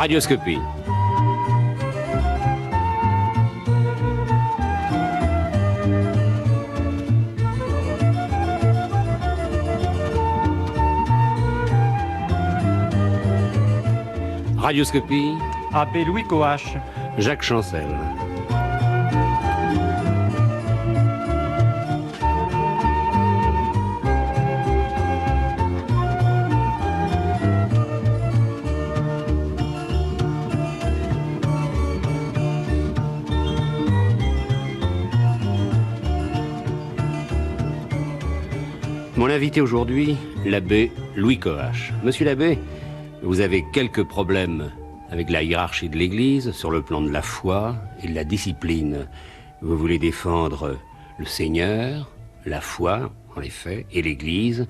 Radioscopie. Radioscopie. Abbé Louis Coache. Jacques Chancel. Mon invité aujourd'hui, l'abbé Louis Coache. Monsieur l'abbé, vous avez quelques problèmes avec la hiérarchie de l'Église sur le plan de la foi et de la discipline. Vous voulez défendre le Seigneur, la foi, en effet, et l'Église,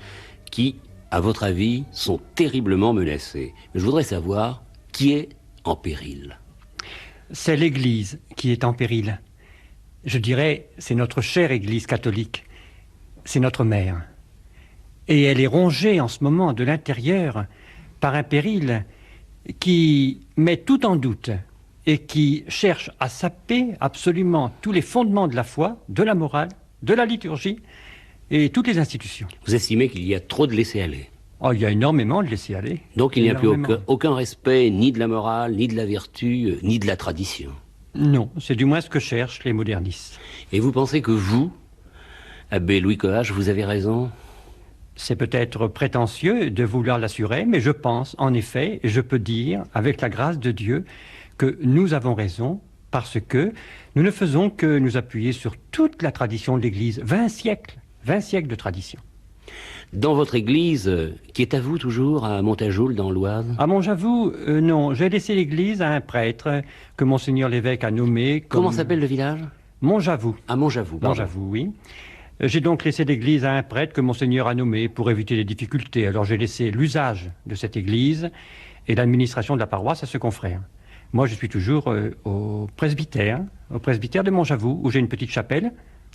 qui, à votre avis, sont terriblement menacés. Mais je voudrais savoir qui est en péril. C'est l'Église qui est en péril. Je dirais, c'est notre chère Église catholique. C'est notre mère. Et elle est rongée en ce moment de l'intérieur par un péril qui met tout en doute et qui cherche à saper absolument tous les fondements de la foi, de la morale, de la liturgie et toutes les institutions. Vous estimez qu'il y a trop de laisser-aller? Oh, il y a énormément de laisser-aller. Donc il n'y a plus aucun respect ni de la morale, ni de la vertu, ni de la tradition? Non, c'est du moins ce que cherchent les modernistes. Et vous pensez que vous, abbé Louis Coache, vous avez raison? C'est peut-être prétentieux de vouloir l'assurer, mais je pense, en effet, je peux dire, avec la grâce de Dieu, que nous avons raison, parce que nous ne faisons que nous appuyer sur toute la tradition de l'Église. 20 siècles de tradition. Dans votre église, qui est à vous toujours, à Montajoul, dans l'Oise? À Montjavoux, non. J'ai laissé l'église à un prêtre que Monseigneur l'évêque a nommé comme... Comment s'appelle le village? Montjavoux. À Montjavoux, pardon. Montjavoux, oui. J'ai donc laissé l'église à un prêtre que Monseigneur a nommé pour éviter les difficultés. Alors j'ai laissé l'usage de cette église et l'administration de la paroisse à ce confrère. Moi, je suis toujours au presbytère de Montjavoux, où j'ai une petite chapelle,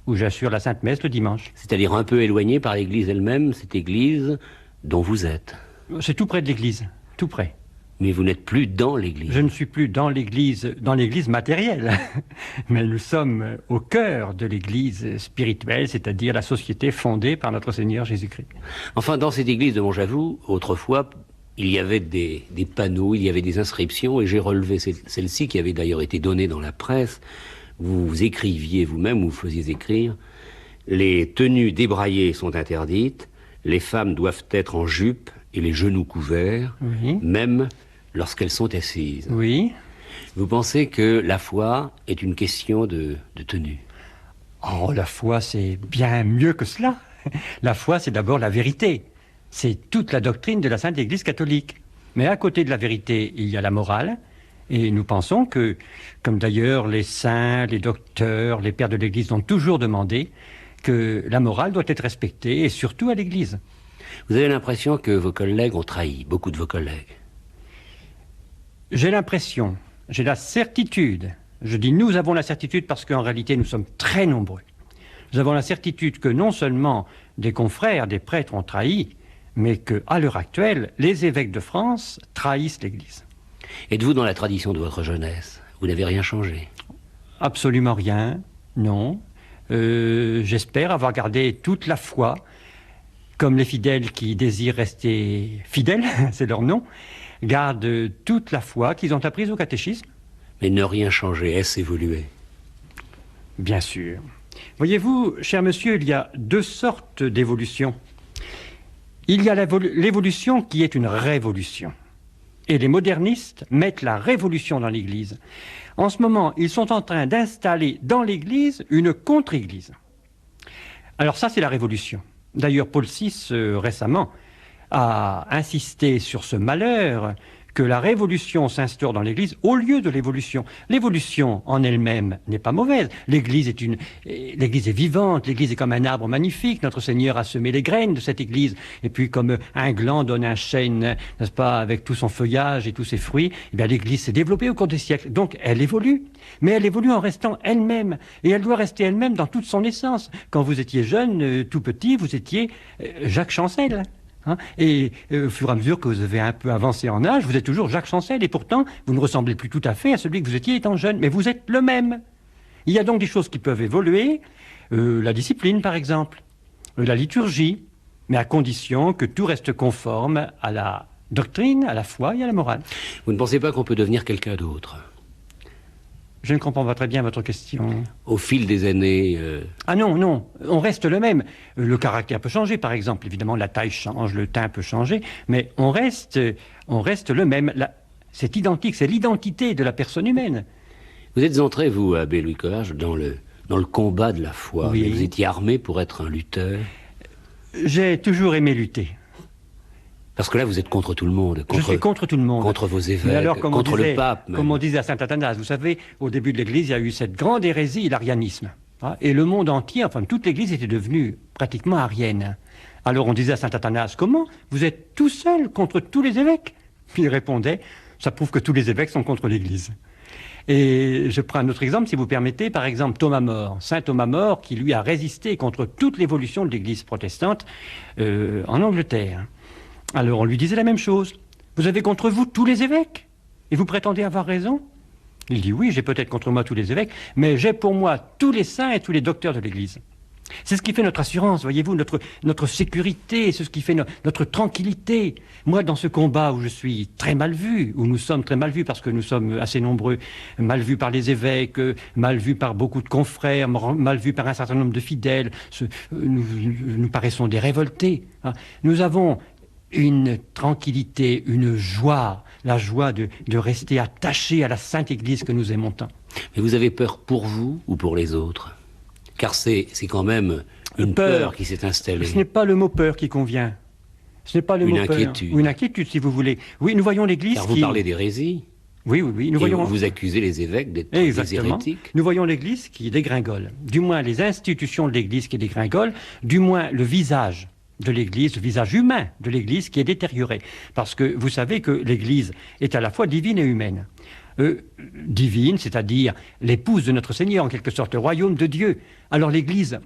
où j'assure la Sainte Messe le dimanche. C'est-à-dire un peu éloigné par l'église elle-même, cette église dont vous êtes? C'est tout près de l'église, tout près. Mais vous n'êtes plus dans l'église? Je ne suis plus dans l'église matérielle, mais nous sommes au cœur de l'église spirituelle, c'est-à-dire la société fondée par notre Seigneur Jésus-Christ. Enfin, dans cette église de Montjavoux, autrefois, il y avait des panneaux, il y avait des inscriptions, et j'ai relevé celle-ci qui avait d'ailleurs été donnée dans la presse. Vous écriviez vous-même, vous faisiez écrire: les tenues débraillées sont interdites, les femmes doivent être en jupe et les genoux couverts, Oui. même lorsqu'elles sont assises. Oui. Vous pensez que la foi est une question de tenue? Oh, la foi, c'est bien mieux que cela. La foi, c'est d'abord la vérité. C'est toute la doctrine de la Sainte Église catholique. Mais à côté de la vérité, il y a la morale. Et nous pensons que, comme d'ailleurs les saints, les docteurs, les pères de l'Église ont toujours demandé, que la morale doit être respectée, et surtout à l'Église. Vous avez l'impression que vos collègues ont trahi, beaucoup de vos collègues? J'ai l'impression, j'ai la certitude, je dis nous avons la certitude parce qu'en réalité nous sommes très nombreux. Nous avons la certitude que non seulement des confrères, des prêtres ont trahi, mais qu'à l'heure actuelle, les évêques de France trahissent l'Église. Êtes-vous dans la tradition de votre jeunesse? Vous n'avez rien changé? Absolument rien, non. J'espère avoir gardé toute la foi, comme les fidèles qui désirent rester fidèles, c'est leur nom, gardent toute la foi qu'ils ont apprise au catéchisme. Mais ne rien changer, est-ce évoluer? Bien sûr. Voyez-vous, cher monsieur, il y a deux sortes d'évolution. Il y a l'évolution qui est une révolution. Et les modernistes mettent la révolution dans l'Église. En ce moment, ils sont en train d'installer dans l'Église une contre-Église. Alors ça, c'est la révolution. D'ailleurs, Paul VI, récemment, a insisté sur ce malheur que la révolution s'instaure dans l'Église au lieu de l'évolution. L'évolution en elle-même n'est pas mauvaise. L'Église est vivante, l'Église est comme un arbre magnifique. Notre Seigneur a semé les graines de cette Église. Et puis comme un gland donne un chêne, n'est-ce pas, avec tout son feuillage et tous ses fruits, eh bien l'Église s'est développée au cours des siècles. Donc elle évolue, mais elle évolue en restant elle-même. Et elle doit rester elle-même dans toute son essence. Quand vous étiez jeune, tout petit, vous étiez Jacques Chancel. Hein. Et au fur et à mesure que vous avez un peu avancé en âge, vous êtes toujours Jacques Chancel, et pourtant, vous ne ressemblez plus tout à fait à celui que vous étiez étant jeune, mais vous êtes le même. Il y a donc des choses qui peuvent évoluer, la discipline par exemple, la liturgie, mais à condition que tout reste conforme à la doctrine, à la foi et à la morale. Vous ne pensez pas qu'on peut devenir quelqu'un d'autre? Je ne comprends pas très bien votre question. Au fil des années... Ah non, non, on reste le même. Le caractère peut changer, par exemple. Évidemment, la taille change, le teint peut changer, mais on reste le même. C'est identique, c'est l'identité de la personne humaine. Vous êtes entré, vous, abbé Louis Coage, dans le combat de la foi. Oui. Mais vous étiez armé pour être un lutteur. J'ai toujours aimé lutter. Parce que là, vous êtes contre tout le monde. Je suis contre tout le monde. Contre vos évêques, Mais alors, contre le pape. Même. Comme on disait à saint Athanase, vous savez, au début de l'Église, il y a eu cette grande hérésie, l'arianisme. Hein, et le monde entier, enfin toute l'Église était devenue pratiquement arienne. Alors on disait à saint Athanase, comment? Vous êtes tout seul contre tous les évêques? Puis il répondait, ça prouve que tous les évêques sont contre l'Église. Et je prends un autre exemple, si vous permettez, par exemple Thomas More, saint Thomas More, qui lui a résisté contre toute l'évolution de l'Église protestante en Angleterre. Alors on lui disait la même chose. Vous avez contre vous tous les évêques et vous prétendez avoir raison? Il dit oui, j'ai peut-être contre moi tous les évêques, mais j'ai pour moi tous les saints et tous les docteurs de l'Église. C'est ce qui fait notre assurance, voyez-vous, notre sécurité, c'est ce qui fait notre tranquillité. Moi, dans ce combat où je suis très mal vu, où nous sommes très mal vus parce que nous sommes assez nombreux, mal vus par les évêques, mal vus par beaucoup de confrères, mal vus par un certain nombre de fidèles, nous paraissons des révoltés. Hein. Nous avons une tranquillité, une joie, la joie de rester attaché à la Sainte Église que nous aimons tant. Mais vous avez peur pour vous ou pour les autres? Car c'est quand même une peur qui s'est installée. Ce n'est pas le mot peur qui convient. Ce n'est pas le mot peur. Ou une inquiétude, si vous voulez. Oui, nous voyons l'Église Car vous parlez d'hérésie. Oui, oui, oui. Nous voyons... vous accusez les évêques d'être des hérétiques. Nous voyons l'Église qui dégringole. Du moins les institutions de l'Église qui dégringolent, du moins le visage de l'Église, le visage humain de l'Église qui est détérioré. Parce que vous savez que l'Église est à la fois divine et humaine. Divine, c'est-à-dire l'épouse de notre Seigneur, en quelque sorte, le royaume de Dieu. Alors l'Église,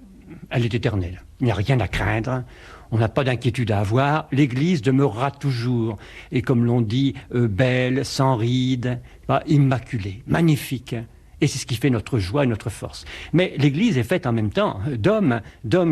elle est éternelle. Il n'y a rien à craindre. On n'a pas d'inquiétude à avoir. L'Église demeurera toujours. Et comme l'on dit, belle, sans rides, immaculée, magnifique. Et c'est ce qui fait notre joie et notre force. Mais l'Église est faite en même temps d'hommes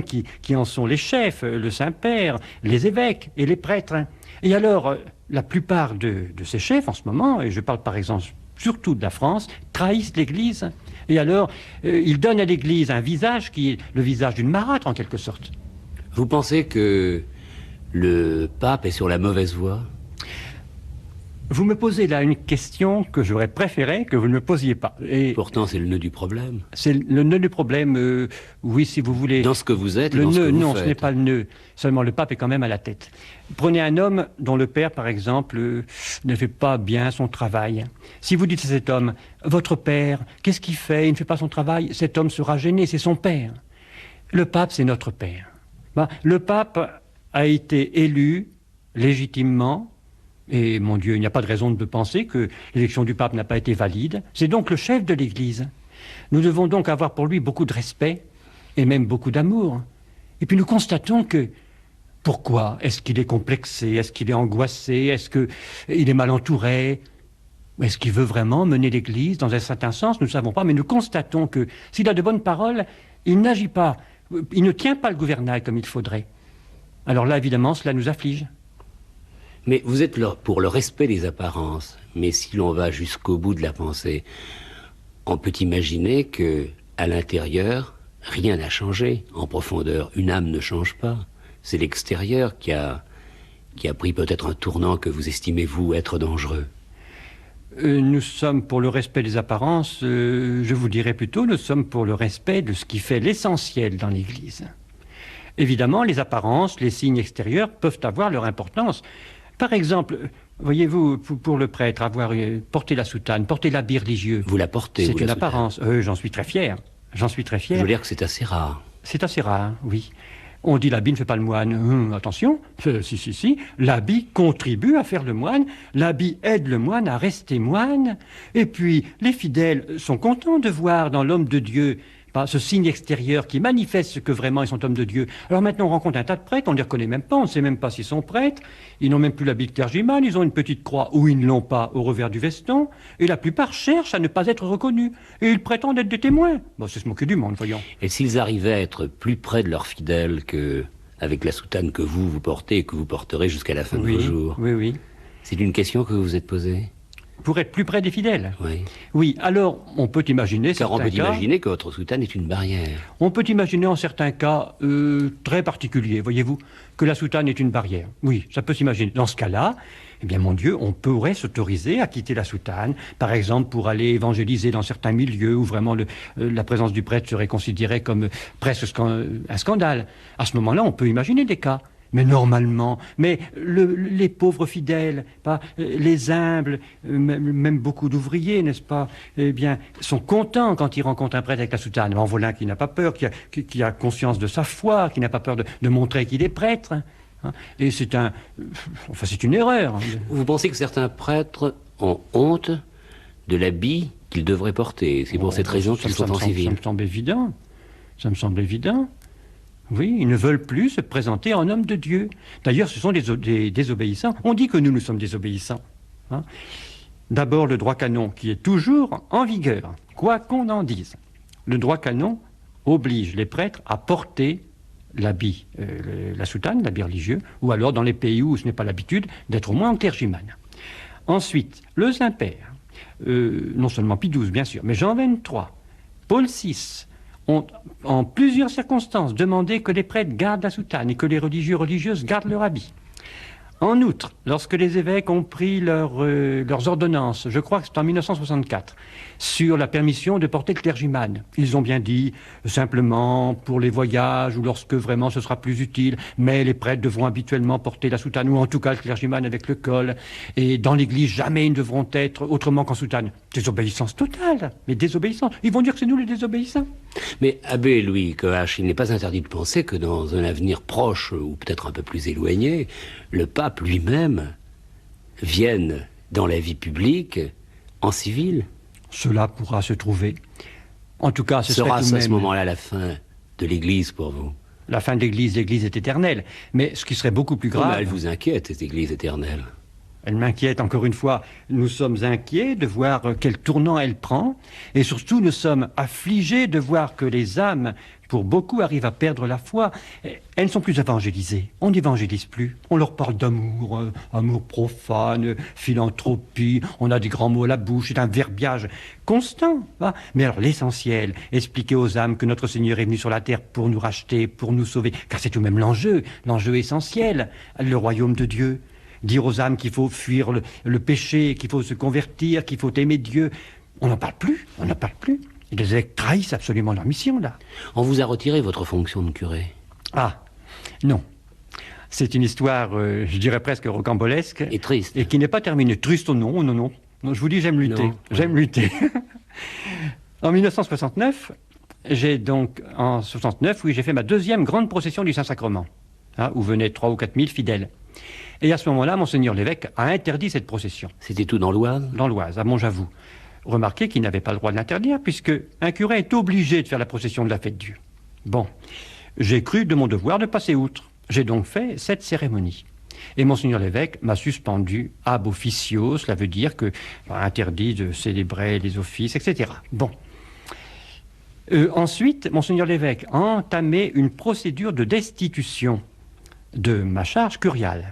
qui en sont les chefs, le Saint-Père, les évêques et les prêtres. Et alors, la plupart de ces chefs en ce moment, et je parle par exemple surtout de la France, trahissent l'Église. Et alors, ils donnent à l'Église un visage qui est le visage d'une marâtre en quelque sorte. Vous pensez que le pape est sur la mauvaise voie? Vous me posez là une question que j'aurais préféré que vous ne me posiez pas. Et pourtant, c'est le nœud du problème. C'est le nœud du problème, oui, si vous voulez. Dans ce que vous êtes, le dans nœud, ce que vous non, faites. Ce n'est pas le nœud. Seulement, le pape est quand même à la tête. Prenez un homme dont le père, par exemple, ne fait pas bien son travail. Si vous dites à cet homme, votre père, qu'est-ce qu'il fait? Il ne fait pas son travail. Cet homme sera gêné, c'est son père. Le pape, c'est notre père. Le pape a été élu légitimement. Et mon Dieu, il n'y a pas de raison de penser que l'élection du pape n'a pas été valide. C'est donc le chef de l'Église. Nous devons donc avoir pour lui beaucoup de respect et même beaucoup d'amour. Et puis nous constatons que pourquoi? Est-ce qu'il est complexé? Est-ce qu'il est angoissé? Est-ce qu'il est mal entouré? Est-ce qu'il veut vraiment mener l'Église dans un certain sens? Nous ne savons pas, mais nous constatons que s'il a de bonnes paroles, il n'agit pas, il ne tient pas le gouvernail comme il faudrait. Alors là, évidemment, cela nous afflige. Mais vous êtes là pour le respect des apparences. Mais si l'on va jusqu'au bout de la pensée, on peut imaginer que, à l'intérieur, rien n'a changé. En profondeur, une âme ne change pas. C'est l'extérieur qui a pris peut-être un tournant que vous estimez, vous, être dangereux. Nous sommes pour le respect des apparences, je vous dirais plutôt, nous sommes pour le respect de ce qui fait l'essentiel dans l'Église. Évidemment, les apparences, les signes extérieurs peuvent avoir leur importance. Par exemple, voyez-vous, pour le prêtre, avoir porté la soutane, porter l'habit religieux. Vous la portez, c'est une apparence. J'en suis très fier. J'en suis très fier. Je veux dire que c'est assez rare. C'est assez rare, oui. On dit l'habit ne fait pas le moine. Attention, si. L'habit contribue à faire le moine. L'habit aide le moine à rester moine. Et puis, les fidèles sont contents de voir dans l'homme de Dieu pas ce signe extérieur qui manifeste que vraiment ils sont hommes de Dieu. Alors maintenant, on rencontre un tas de prêtres, on ne les reconnaît même pas, on ne sait même pas s'ils sont prêtres, ils n'ont même plus l'habit de clergyman, ils ont une petite croix ou ils ne l'ont pas au revers du veston, et la plupart cherchent à ne pas être reconnus, et ils prétendent être des témoins. Bon, c'est se moquer du monde, voyons. Et s'ils arrivaient à être plus près de leurs fidèles que avec la soutane que vous portez et que vous porterez jusqu'à la fin de vos jours? Oui, oui. C'est une question que vous vous êtes posée? Pour être plus près des fidèles? Oui. Oui, alors on peut imaginer... Car on peut imaginer que votre soutane est une barrière. On peut imaginer en certains cas très particuliers, voyez-vous, que la soutane est une barrière. Oui, ça peut s'imaginer. Dans ce cas-là, eh bien mon Dieu, on pourrait s'autoriser à quitter la soutane, par exemple pour aller évangéliser dans certains milieux où vraiment la présence du prêtre serait considérée comme presque un scandale. À ce moment-là, on peut imaginer des cas. Mais normalement, les pauvres fidèles, pas les humbles, même beaucoup d'ouvriers, n'est-ce pas, eh bien, sont contents quand ils rencontrent un prêtre avec la soutane. En voilà qui n'a pas peur, qui a conscience de sa foi, qui n'a pas peur de montrer qu'il est prêtre. Hein. Et c'est une erreur. Vous pensez que certains prêtres ont honte de l'habit qu'ils devraient porter? C'est pour cette raison qu'ils sont en civil. Ça me semble évident. Ça me semble évident. Oui, ils ne veulent plus se présenter en homme de Dieu. D'ailleurs, ce sont des désobéissants. On dit que nous sommes désobéissants. Hein. D'abord, le droit canon, qui est toujours en vigueur, quoi qu'on en dise. Le droit canon oblige les prêtres à porter l'habit, la soutane, l'habit religieux, ou alors, dans les pays où ce n'est pas l'habitude, d'être au moins en clergyman. Ensuite, le Saint-Père, non seulement Pie XII, bien sûr, mais Jean XXIII, Paul VI, ont, en plusieurs circonstances, demandé que les prêtres gardent la soutane et que les religieux religieuses gardent leur habit. En outre, lorsque les évêques ont pris leurs ordonnances, je crois que c'est en 1964, sur la permission de porter le clergyman, ils ont bien dit simplement pour les voyages ou lorsque vraiment ce sera plus utile, mais les prêtres devront habituellement porter la soutane, ou en tout cas le clergyman avec le col, et dans l'église jamais ils ne devront être autrement qu'en soutane. Désobéissance totale, mais désobéissance. Ils vont dire que c'est nous les désobéissants. Mais abbé Louis Coache, il n'est pas interdit de penser que dans un avenir proche, ou peut-être un peu plus éloigné, le pape lui-même vienne dans la vie publique en civil. Cela pourra se trouver. En tout cas, ce serait tout de même... Sera-ce à ce moment-là la fin de l'Église pour vous? La fin de l'Église est éternelle. Mais ce qui serait beaucoup plus grave... Oh, mais elle vous inquiète, cette Église éternelle? Elle m'inquiète, encore une fois. Nous sommes inquiets de voir quel tournant elle prend. Et surtout, nous sommes affligés de voir que les âmes, pour beaucoup, arrivent à perdre la foi. Elles ne sont plus évangélisées. On n'évangélise plus. On leur parle d'amour, amour profane, philanthropie. On a des grands mots à la bouche. C'est un verbiage constant. Hein. Mais alors, l'essentiel, expliquer aux âmes que notre Seigneur est venu sur la terre pour nous racheter, pour nous sauver. Car c'est tout de même l'enjeu essentiel, le royaume de Dieu. Dire aux âmes qu'il faut fuir le péché, qu'il faut se convertir, qu'il faut aimer Dieu. On n'en parle plus, on n'en parle plus. Et les évêques trahissent absolument leur mission, là. On vous a retiré votre fonction de curé? Ah, non. C'est une histoire, je dirais presque rocambolesque. Et triste. Et qui n'est pas terminée. Triste, non, non, non. Non, je vous dis, j'aime lutter. Non, j'aime lutter. En 1969, en 69, oui, j'ai fait ma deuxième grande procession du Saint-Sacrement, hein, où venaient 3 ou 4 000 fidèles. Et à ce moment-là, Monseigneur l'évêque a interdit cette procession. C'était tout dans l'Oise? Dans l'Oise, à Montjavoux. Remarquez qu'il n'avait pas le droit de l'interdire, puisque un curé est obligé de faire la procession de la fête Dieu. Bon, j'ai cru de mon devoir de passer outre. J'ai donc fait cette cérémonie. Et Monseigneur l'évêque m'a suspendu ab officio, cela veut dire que interdit de célébrer les offices, etc. Bon. Ensuite, Monseigneur l'évêque a entamé une procédure de destitution de ma charge curiale.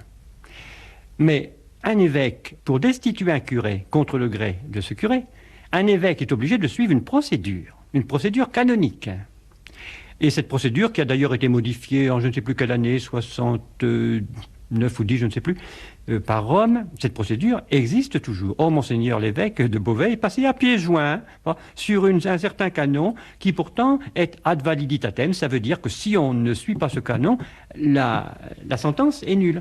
Mais un évêque, pour destituer un curé contre le gré de ce curé, un évêque est obligé de suivre une procédure canonique. Et cette procédure, qui a d'ailleurs été modifiée en je ne sais plus quelle année, 69 ou 10, je ne sais plus, par Rome, cette procédure existe toujours. Or, Monseigneur l'évêque de Beauvais est passé à pieds joints sur un certain canon qui pourtant est ad validitatem. Ça veut dire que si on ne suit pas ce canon, la sentence est nulle.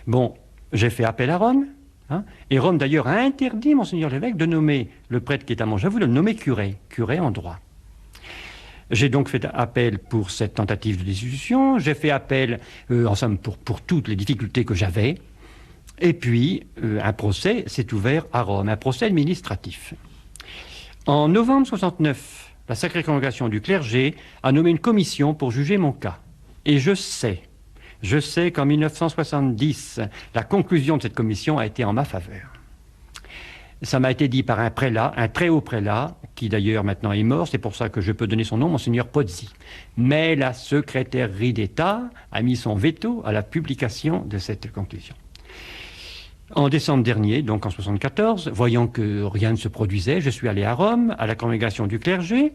Bon, j'ai fait appel à Rome, hein, et Rome d'ailleurs a interdit, Monseigneur l'évêque, de nommer le prêtre qui est à Montjavoux, de le nommer curé en droit. J'ai donc fait appel pour cette tentative de destitution, j'ai fait appel, en somme, pour toutes les difficultés que j'avais, et puis un procès s'est ouvert à Rome, un procès administratif. En novembre 69, la Sacrée Congrégation du clergé a nommé une commission pour juger mon cas. Et je sais qu'en 1970, la conclusion de cette commission a été en ma faveur. Ça m'a été dit par un prélat, un très haut prélat, qui d'ailleurs maintenant est mort, c'est pour ça que je peux donner son nom, Monseigneur Pozzi. Mais la secrétairerie d'État a mis son veto à la publication de cette conclusion. En décembre dernier, donc en 1974, voyant que rien ne se produisait, je suis allé à Rome, à la congrégation du clergé.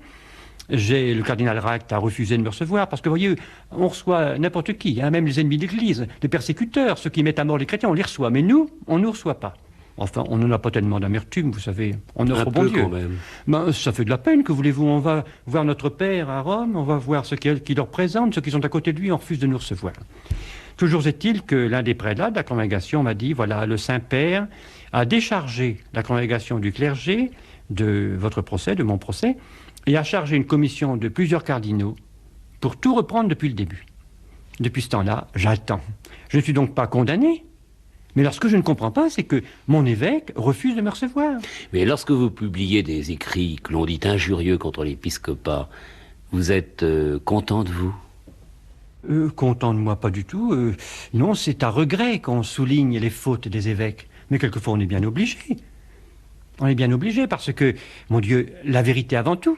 Le cardinal Ract a refusé de me recevoir, parce que, vous voyez, on reçoit n'importe qui, hein, même les ennemis de l'Église, les persécuteurs, ceux qui mettent à mort les chrétiens, on les reçoit. Mais nous, on ne nous reçoit pas. Enfin, on n'en a pas tellement d'amertume, vous savez. On offre au bon Dieu. Quand même. Ben, ça fait de la peine, que voulez-vous? On va voir notre Père à Rome, on va voir ceux qui leur présentent, ceux qui sont à côté de lui, on refuse de nous recevoir. Toujours est-il que l'un des prélats de la congrégation m'a dit, voilà, le Saint-Père a déchargé la congrégation du clergé de votre procès, de mon procès, et a chargé une commission de plusieurs cardinaux pour tout reprendre depuis le début. Depuis ce temps-là, j'attends. Je ne suis donc pas condamné. Mais alors, ce que je ne comprends pas, c'est que mon évêque refuse de me recevoir. Mais lorsque vous publiez des écrits que l'on dit injurieux contre l'épiscopat, vous êtes content de vous? Content de moi, pas du tout. Non, c'est à regret qu'on souligne les fautes des évêques. Mais quelquefois, on est bien obligé. On est bien obligé parce que, mon Dieu, la vérité avant tout.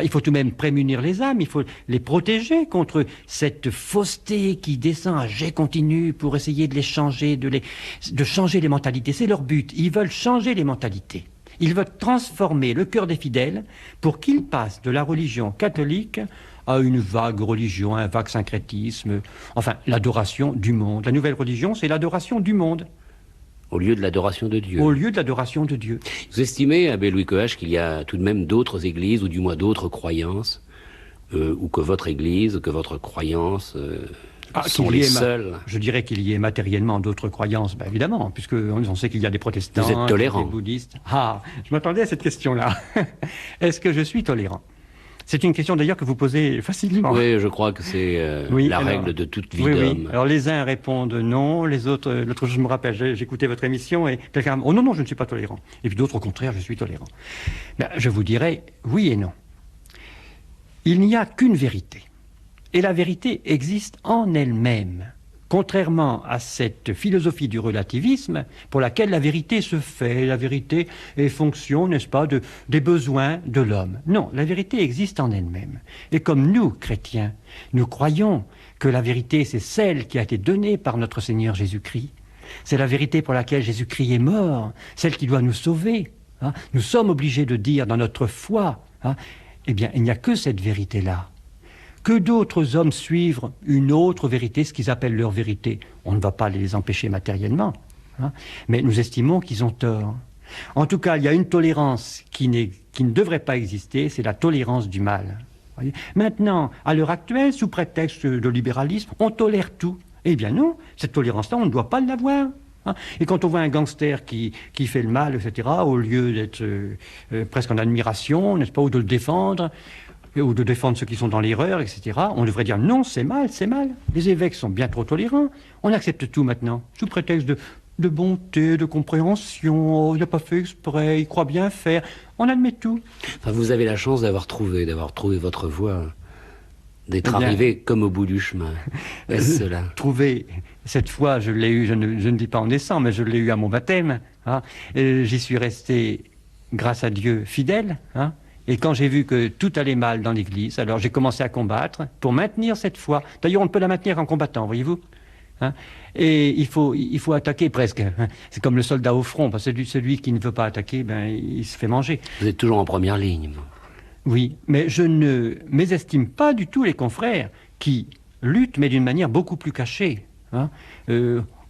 Il faut tout de même prémunir les âmes, il faut les protéger contre cette fausseté qui descend à jet continu pour essayer de les changer, de changer les mentalités. C'est leur but. Ils veulent changer les mentalités. Ils veulent transformer le cœur des fidèles pour qu'ils passent de la religion catholique à une vague religion, un vague syncrétisme, enfin l'adoration du monde. La nouvelle religion, c'est l'adoration du monde. Au lieu de l'adoration de Dieu. Au lieu de l'adoration de Dieu. Vous estimez, abbé Louis Coache, qu'il y a tout de même d'autres églises, ou du moins d'autres croyances, ou que votre église, que votre croyance sont les seules? Je dirais qu'il y ait matériellement d'autres croyances, ben évidemment, puisque on sait qu'il y a des protestants, vous êtes tolérant. Des bouddhistes. Ah, je m'attendais à cette question-là. Est-ce que je suis tolérant? C'est une question d'ailleurs que vous posez facilement. Oui, je crois que c'est règle de toute vie d'homme. Oui. Alors les uns répondent non, les autres, l'autre jour je me rappelle, j'écoutais votre émission et quelqu'un oh non, je ne suis pas tolérant. Et puis d'autres au contraire, je suis tolérant. Ben, je vous dirais oui et non. Il n'y a qu'une vérité. Et la vérité existe en elle-même. Contrairement à cette philosophie du relativisme pour laquelle la vérité se fait, la vérité est fonction, n'est-ce pas, des besoins de l'homme. Non, la vérité existe en elle-même. Et comme nous, chrétiens, nous croyons que la vérité, c'est celle qui a été donnée par notre Seigneur Jésus-Christ, c'est la vérité pour laquelle Jésus-Christ est mort, celle qui doit nous sauver. Hein. Nous sommes obligés de dire dans notre foi, hein, eh bien, il n'y a que cette vérité-là. Que d'autres hommes suivent une autre vérité, ce qu'ils appellent leur vérité. On ne va pas les empêcher matériellement, hein, mais nous estimons qu'ils ont tort. En tout cas, il y a une tolérance qui ne devrait pas exister, c'est la tolérance du mal. Voyez. Maintenant, à l'heure actuelle, sous prétexte de libéralisme, on tolère tout. Eh bien non, cette tolérance-là, on ne doit pas l'avoir. Hein. Et quand on voit un gangster qui fait le mal, etc., au lieu d'être presque en admiration, n'est-ce pas, ou de le défendre, ou de défendre ceux qui sont dans l'erreur, etc. On devrait dire non, c'est mal, c'est mal. Les évêques sont bien trop tolérants. On accepte tout maintenant, sous prétexte de bonté, de compréhension. Oh, il n'a pas fait exprès, il croit bien faire. On admet tout. Enfin, vous avez la chance d'avoir trouvé votre voie, d'être arrivé comme au bout du chemin. Est-ce cela? Trouver, cette fois, je l'ai eu, je ne dis pas en naissant, mais je l'ai eu à mon baptême. Hein. J'y suis resté, grâce à Dieu, fidèle. Hein. Et quand j'ai vu que tout allait mal dans l'Église, alors j'ai commencé à combattre pour maintenir cette foi. D'ailleurs, on ne peut la maintenir qu'en combattant, voyez-vous. Hein. Et il faut attaquer presque. Hein. C'est comme le soldat au front, parce que celui qui ne veut pas attaquer, ben, il se fait manger. Vous êtes toujours en première ligne. Oui, mais je ne mésestime pas du tout les confrères qui luttent, mais d'une manière beaucoup plus cachée. Hein.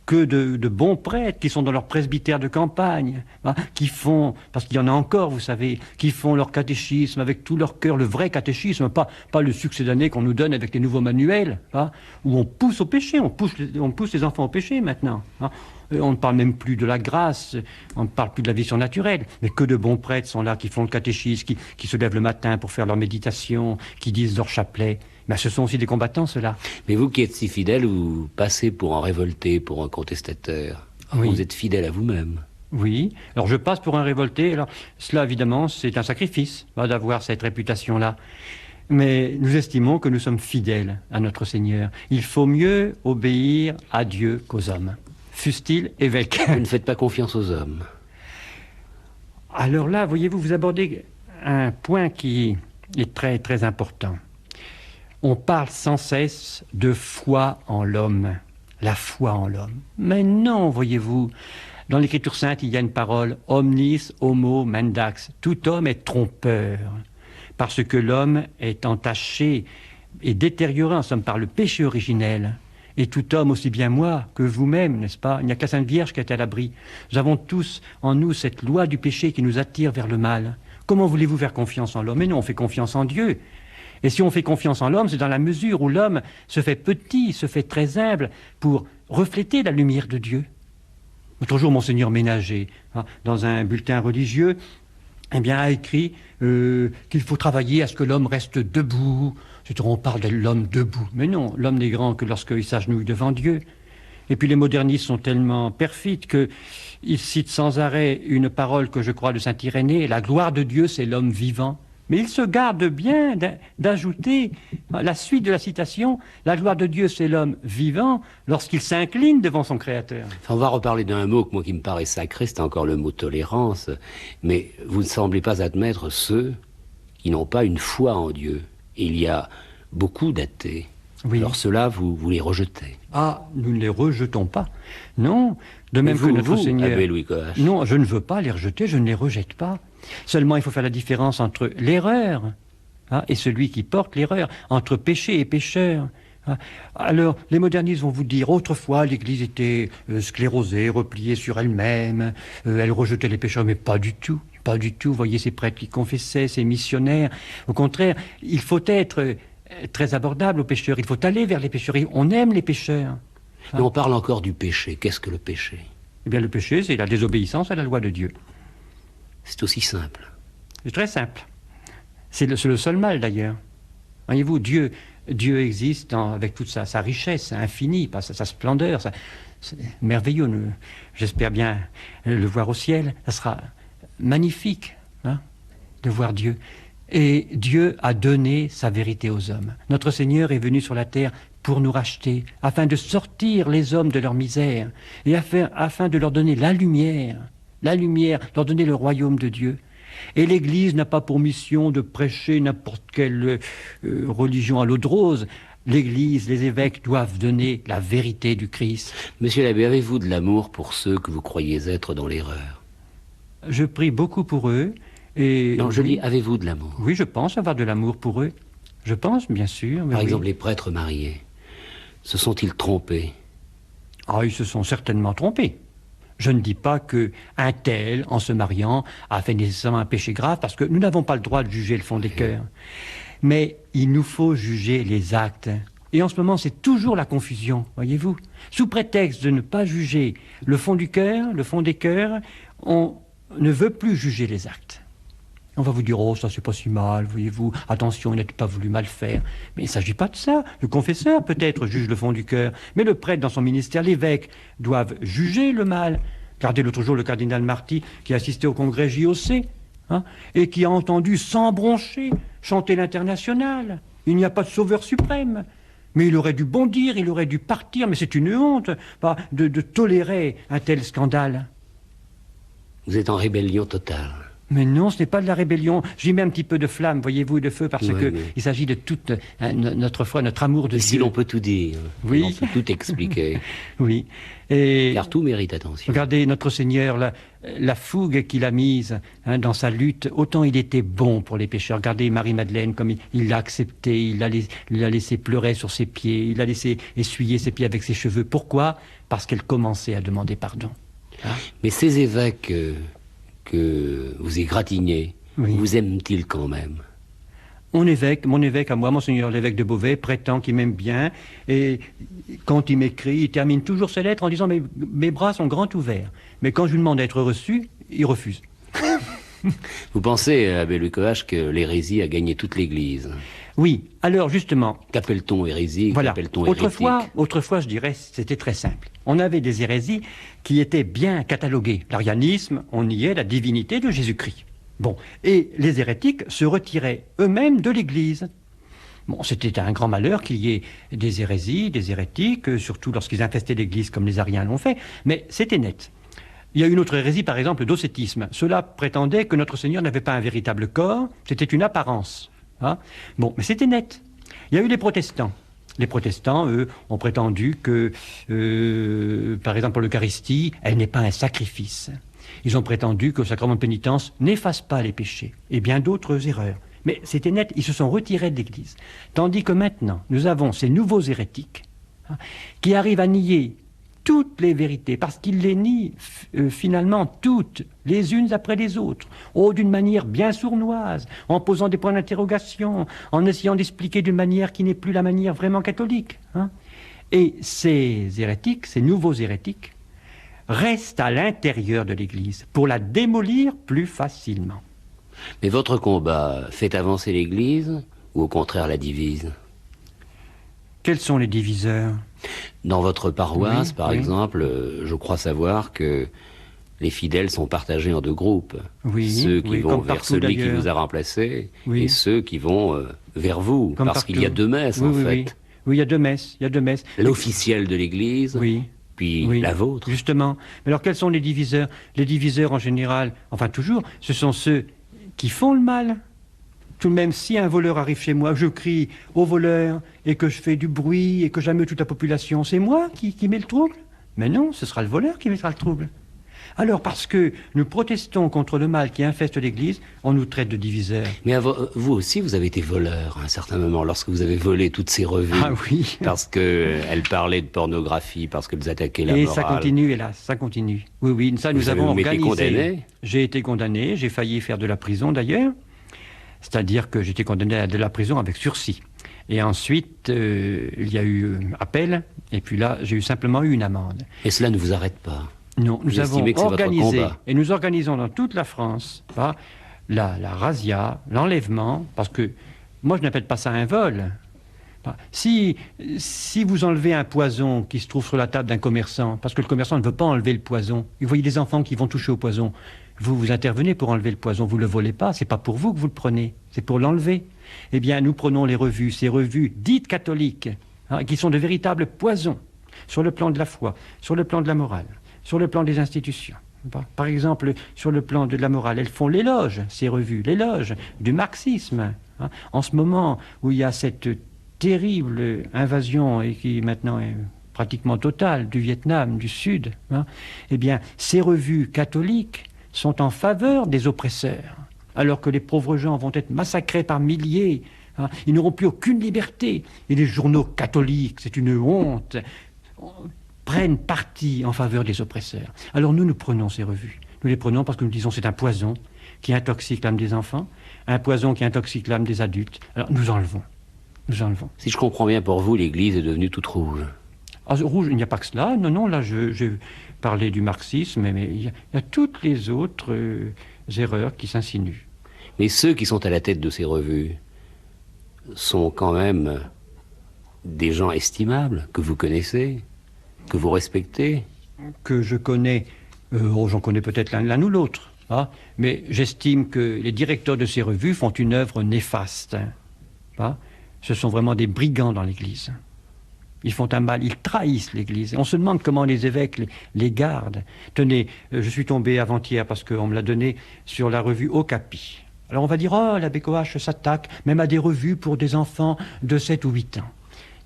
Que de bons prêtres qui sont dans leur presbytère de campagne, hein, qui font, parce qu'il y en a encore, vous savez, qui font leur catéchisme avec tout leur cœur, le vrai catéchisme, pas le succédané qu'on nous donne avec les nouveaux manuels, hein, où on pousse au péché, on pousse les enfants au péché maintenant. Hein. On ne parle même plus de la grâce, on ne parle plus de la vie surnaturelle, mais que de bons prêtres sont là, qui font le catéchisme, qui se lèvent le matin pour faire leur méditation, qui disent leur chapelet. Ben, ce sont aussi des combattants, ceux-là. Mais vous qui êtes si fidèle, vous passez pour un révolté, pour un contestataire. Oui. Vous êtes fidèle à vous-même. Oui, alors je passe pour un révolté. Alors cela, évidemment, c'est un sacrifice d'avoir cette réputation-là. Mais nous estimons que nous sommes fidèles à notre Seigneur. Il faut mieux obéir à Dieu qu'aux hommes, fussent-ils évêques. Vous ne faites pas confiance aux hommes. Alors là, voyez-vous, vous abordez un point qui est très, très important. On parle sans cesse de foi en l'homme, la foi en l'homme. Mais non, voyez-vous, dans l'Écriture sainte, il y a une parole « omnis homo mendax ». Tout homme est trompeur, parce que l'homme est entaché et détérioré en somme par le péché originel. Et tout homme, aussi bien moi que vous-même, n'est-ce pas? Il n'y a que la Sainte Vierge qui est à l'abri. Nous avons tous en nous cette loi du péché qui nous attire vers le mal. Comment voulez-vous faire confiance en l'homme? Mais non, on fait confiance en Dieu. Et si on fait confiance en l'homme, c'est dans la mesure où l'homme se fait petit, se fait très humble pour refléter la lumière de Dieu. L'autre jour, Monseigneur Ménager, dans un bulletin religieux, eh bien, a écrit qu'il faut travailler à ce que l'homme reste debout. On parle de l'homme debout. Mais non, l'homme n'est grand que lorsqu'il s'agenouille devant Dieu. Et puis les modernistes sont tellement perfides qu'ils citent sans arrêt une parole que je crois de saint Irénée, la gloire de Dieu, c'est l'homme vivant. Mais ils se gardent bien d'ajouter la suite de la citation, la gloire de Dieu, c'est l'homme vivant, lorsqu'il s'incline devant son Créateur. On va reparler d'un mot que moi qui me paraît sacré, c'est encore le mot tolérance. Mais vous ne semblez pas admettre ceux qui n'ont pas une foi en Dieu. Il y a beaucoup d'athées. Oui. Alors ceux-là, vous les rejetez. Ah, nous ne les rejetons pas. Non, de même vous, que notre vous, Seigneur... Abbé Louis Coache. Non, je ne veux pas les rejeter, je ne les rejette pas. Seulement, il faut faire la différence entre l'erreur et celui qui porte l'erreur, entre péché et pécheur. Alors, les modernistes vont vous dire, autrefois, l'Église était sclérosée, repliée sur elle-même, elle rejetait les pécheurs, mais pas du tout. Pas du tout, vous voyez ces prêtres qui confessaient, ces missionnaires. Au contraire, il faut être très abordable aux pécheurs, il faut aller vers les pécheurs, on aime les pécheurs. Mais on parle encore du péché. Qu'est-ce que le péché? Eh bien, le péché, c'est la désobéissance à la loi de Dieu. C'est aussi simple. C'est très simple. C'est le seul mal, d'ailleurs. Voyez-vous, Dieu existe avec toute sa richesse infinie, sa splendeur. C'est merveilleux. J'espère bien le voir au ciel. Ça sera magnifique de voir Dieu. Et Dieu a donné sa vérité aux hommes. Notre Seigneur est venu sur la terre pour nous racheter, afin de sortir les hommes de leur misère, et afin de leur donner la lumière, leur donner le royaume de Dieu. Et l'Église n'a pas pour mission de prêcher n'importe quelle religion à l'eau de rose. L'Église, les évêques doivent donner la vérité du Christ. Monsieur l'abbé, avez-vous de l'amour pour ceux que vous croyez être dans l'erreur? Je prie beaucoup pour eux. Et non, je dis, avez-vous de l'amour? Oui, je pense avoir de l'amour pour eux. Je pense, bien sûr. Par exemple, les prêtres mariés, se sont-ils trompés? Ah, ils se sont certainement trompés. Je ne dis pas qu'un tel, en se mariant, a fait nécessairement un péché grave, parce que nous n'avons pas le droit de juger le fond des cœurs. Mais il nous faut juger les actes. Et en ce moment, c'est toujours la confusion, voyez-vous. Sous prétexte de ne pas juger le fond du cœur, le fond des cœurs, on ne veut plus juger les actes. On va vous dire, oh, ça c'est pas si mal, voyez-vous, attention, il n'a pas voulu mal faire. Mais il ne s'agit pas de ça. Le confesseur, peut-être, juge le fond du cœur, mais le prêtre, dans son ministère, l'évêque, doivent juger le mal. Regardez l'autre jour le cardinal Marty, qui assistait au congrès JOC, et qui a entendu, sans broncher, chanter l'Internationale. Il n'y a pas de sauveur suprême. Mais il aurait dû bondir, il aurait dû partir, mais c'est une honte de tolérer un tel scandale. Vous êtes en rébellion totale. Mais non, ce n'est pas de la rébellion. J'y mets un petit peu de flamme, voyez-vous, et de feu, parce qu'il s'agit de toute notre foi, notre amour de Dieu. Si l'on peut tout dire, oui. on peut tout expliquer. Oui. Et car tout mérite attention. Regardez notre Seigneur, la fougue qu'il a mise dans sa lutte, autant il était bon pour les pécheurs. Regardez Marie-Madeleine, comme il l'a accepté, il l'a laissé pleurer sur ses pieds, il l'a laissé essuyer ses pieds avec ses cheveux. Pourquoi? Parce qu'elle commençait à demander pardon. Mais ces évêques que vous égratignez, vous aiment-ils quand même? Mon évêque à moi, Monseigneur l'évêque de Beauvais, prétend qu'il m'aime bien, et quand il m'écrit, il termine toujours ses lettres en disant « mes bras sont grands ouverts ». Mais quand je lui demande d'être reçu, il refuse. Vous pensez, Abbé Louis Coache, que l'hérésie a gagné toute l'Église? Oui, alors justement... Qu'appelle-t-on hérésie? Voilà. Qu'appelle-t-on hérétique? Autrefois, je dirais, c'était très simple. On avait des hérésies qui étaient bien cataloguées. L'arianisme, on niait la divinité de Jésus-Christ. Bon, et les hérétiques se retiraient eux-mêmes de l'Église. Bon, c'était un grand malheur qu'il y ait des hérésies, des hérétiques, surtout lorsqu'ils infestaient l'Église comme les Ariens l'ont fait, mais c'était net. Il y a une autre hérésie, par exemple, le docétisme. Cela prétendait que notre Seigneur n'avait pas un véritable corps, c'était une apparence. Hein? Bon, mais c'était net. Il y a eu les protestants. Les protestants, eux, ont prétendu que, par exemple, pour l'Eucharistie, elle n'est pas un sacrifice. Ils ont prétendu que le sacrement de pénitence n'efface pas les péchés, et bien d'autres erreurs. Mais c'était net, ils se sont retirés de l'Église. Tandis que maintenant, nous avons ces nouveaux hérétiques hein, qui arrivent à nier toutes les vérités, parce qu'ils les nient finalement toutes, les unes après les autres, d'une manière bien sournoise, en posant des points d'interrogation, en essayant d'expliquer d'une manière qui n'est plus la manière vraiment catholique. Hein. Et ces hérétiques, ces nouveaux hérétiques, restent à l'intérieur de l'Église pour la démolir plus facilement. Mais votre combat fait avancer l'Église ou au contraire la divise? Quels sont les diviseurs? Dans votre paroisse, Oui, par oui. exemple, je crois savoir que les fidèles sont partagés en deux groupes. Oui, Ceux qui oui, vont comme vers partout celui qui d'ailleurs. vous a remplacé Oui. et ceux qui vont vers vous. Comme Parce qu'il y a partout. deux messes, Oui, en oui, fait. oui. Oui, il y a deux messes. Il y a deux messes. L'officielle de l'Église, Oui. puis Oui, la vôtre. justement. Mais alors, quels sont les diviseurs? Les diviseurs, en général, enfin toujours, ce sont ceux qui font le mal. Tout de même, si un voleur arrive chez moi, je crie au voleur, et que je fais du bruit, et que j'ameute toute la population, c'est moi qui mets le trouble? Mais non, ce sera le voleur qui mettra le trouble. Alors, parce que nous protestons contre le mal qui infeste l'Église, on nous traite de diviseurs. Mais vous aussi, vous avez été voleur à un certain moment, lorsque vous avez volé toutes ces revues. Ah oui. Parce qu'elles parlaient de pornographie, parce qu'elles attaquaient la Et morale. ça continue, hélas, ça continue. Oui, oui, ça nous Vous avons avez été organisé. condamné? J'ai été condamné, j'ai failli faire de la prison d'ailleurs. C'est-à-dire que j'étais condamné à de la prison avec sursis. Et ensuite, il y a eu appel, et puis là, j'ai simplement eu une amende. Et cela ne vous arrête pas? Non, nous Vous avons estimez que c'est votre organisé, combat? et nous organisons dans toute la France, la razzia, l'enlèvement, parce que moi je n'appelle pas ça un vol. Si vous enlevez un poison qui se trouve sur la table d'un commerçant, parce que le commerçant ne veut pas enlever le poison, vous voyez des enfants qui vont toucher au poison, vous intervenez pour enlever le poison, vous ne le volez pas, c'est pas pour vous que vous le prenez, c'est pour l'enlever. Eh bien, nous prenons les revues, ces revues dites catholiques, hein, qui sont de véritables poisons, sur le plan de la foi, sur le plan de la morale, sur le plan des institutions. Par exemple, sur le plan de la morale, elles font l'éloge, ces revues, l'éloge du marxisme. Hein. En ce moment où il y a cette terrible invasion, et qui maintenant est pratiquement totale, du Vietnam, du Sud, hein, eh bien, ces revues catholiques sont en faveur des oppresseurs, alors que les pauvres gens vont être massacrés par milliers. Hein. Ils n'auront plus aucune liberté. Et les journaux catholiques, c'est une honte, prennent parti en faveur des oppresseurs. Alors nous prenons ces revues. Nous les prenons parce que nous disons c'est un poison qui intoxique l'âme des enfants, un poison qui intoxique l'âme des adultes. Alors nous enlevons. Nous enlevons. Si je comprends bien, pour vous, l'Église est devenue toute rouge. Ah, rouge, il n'y a pas que cela. Non, non, là j'ai parlé du marxisme, mais il y a toutes les autres erreurs qui s'insinuent. Mais ceux qui sont à la tête de ces revues sont quand même des gens estimables, que vous connaissez, que vous respectez. Que je connais, j'en connais peut-être l'un ou l'autre, hein, mais j'estime que les directeurs de ces revues font une œuvre néfaste. Hein. Ce sont vraiment des brigands dans l'Église. Ils font un mal, ils trahissent l'Église. On se demande comment les évêques les gardent. Tenez, je suis tombé avant-hier parce qu'on me l'a donné sur la revue Okapi. Alors on va dire, oh, l'abbé Coache s'attaque même à des revues pour des enfants de 7 ou 8 ans.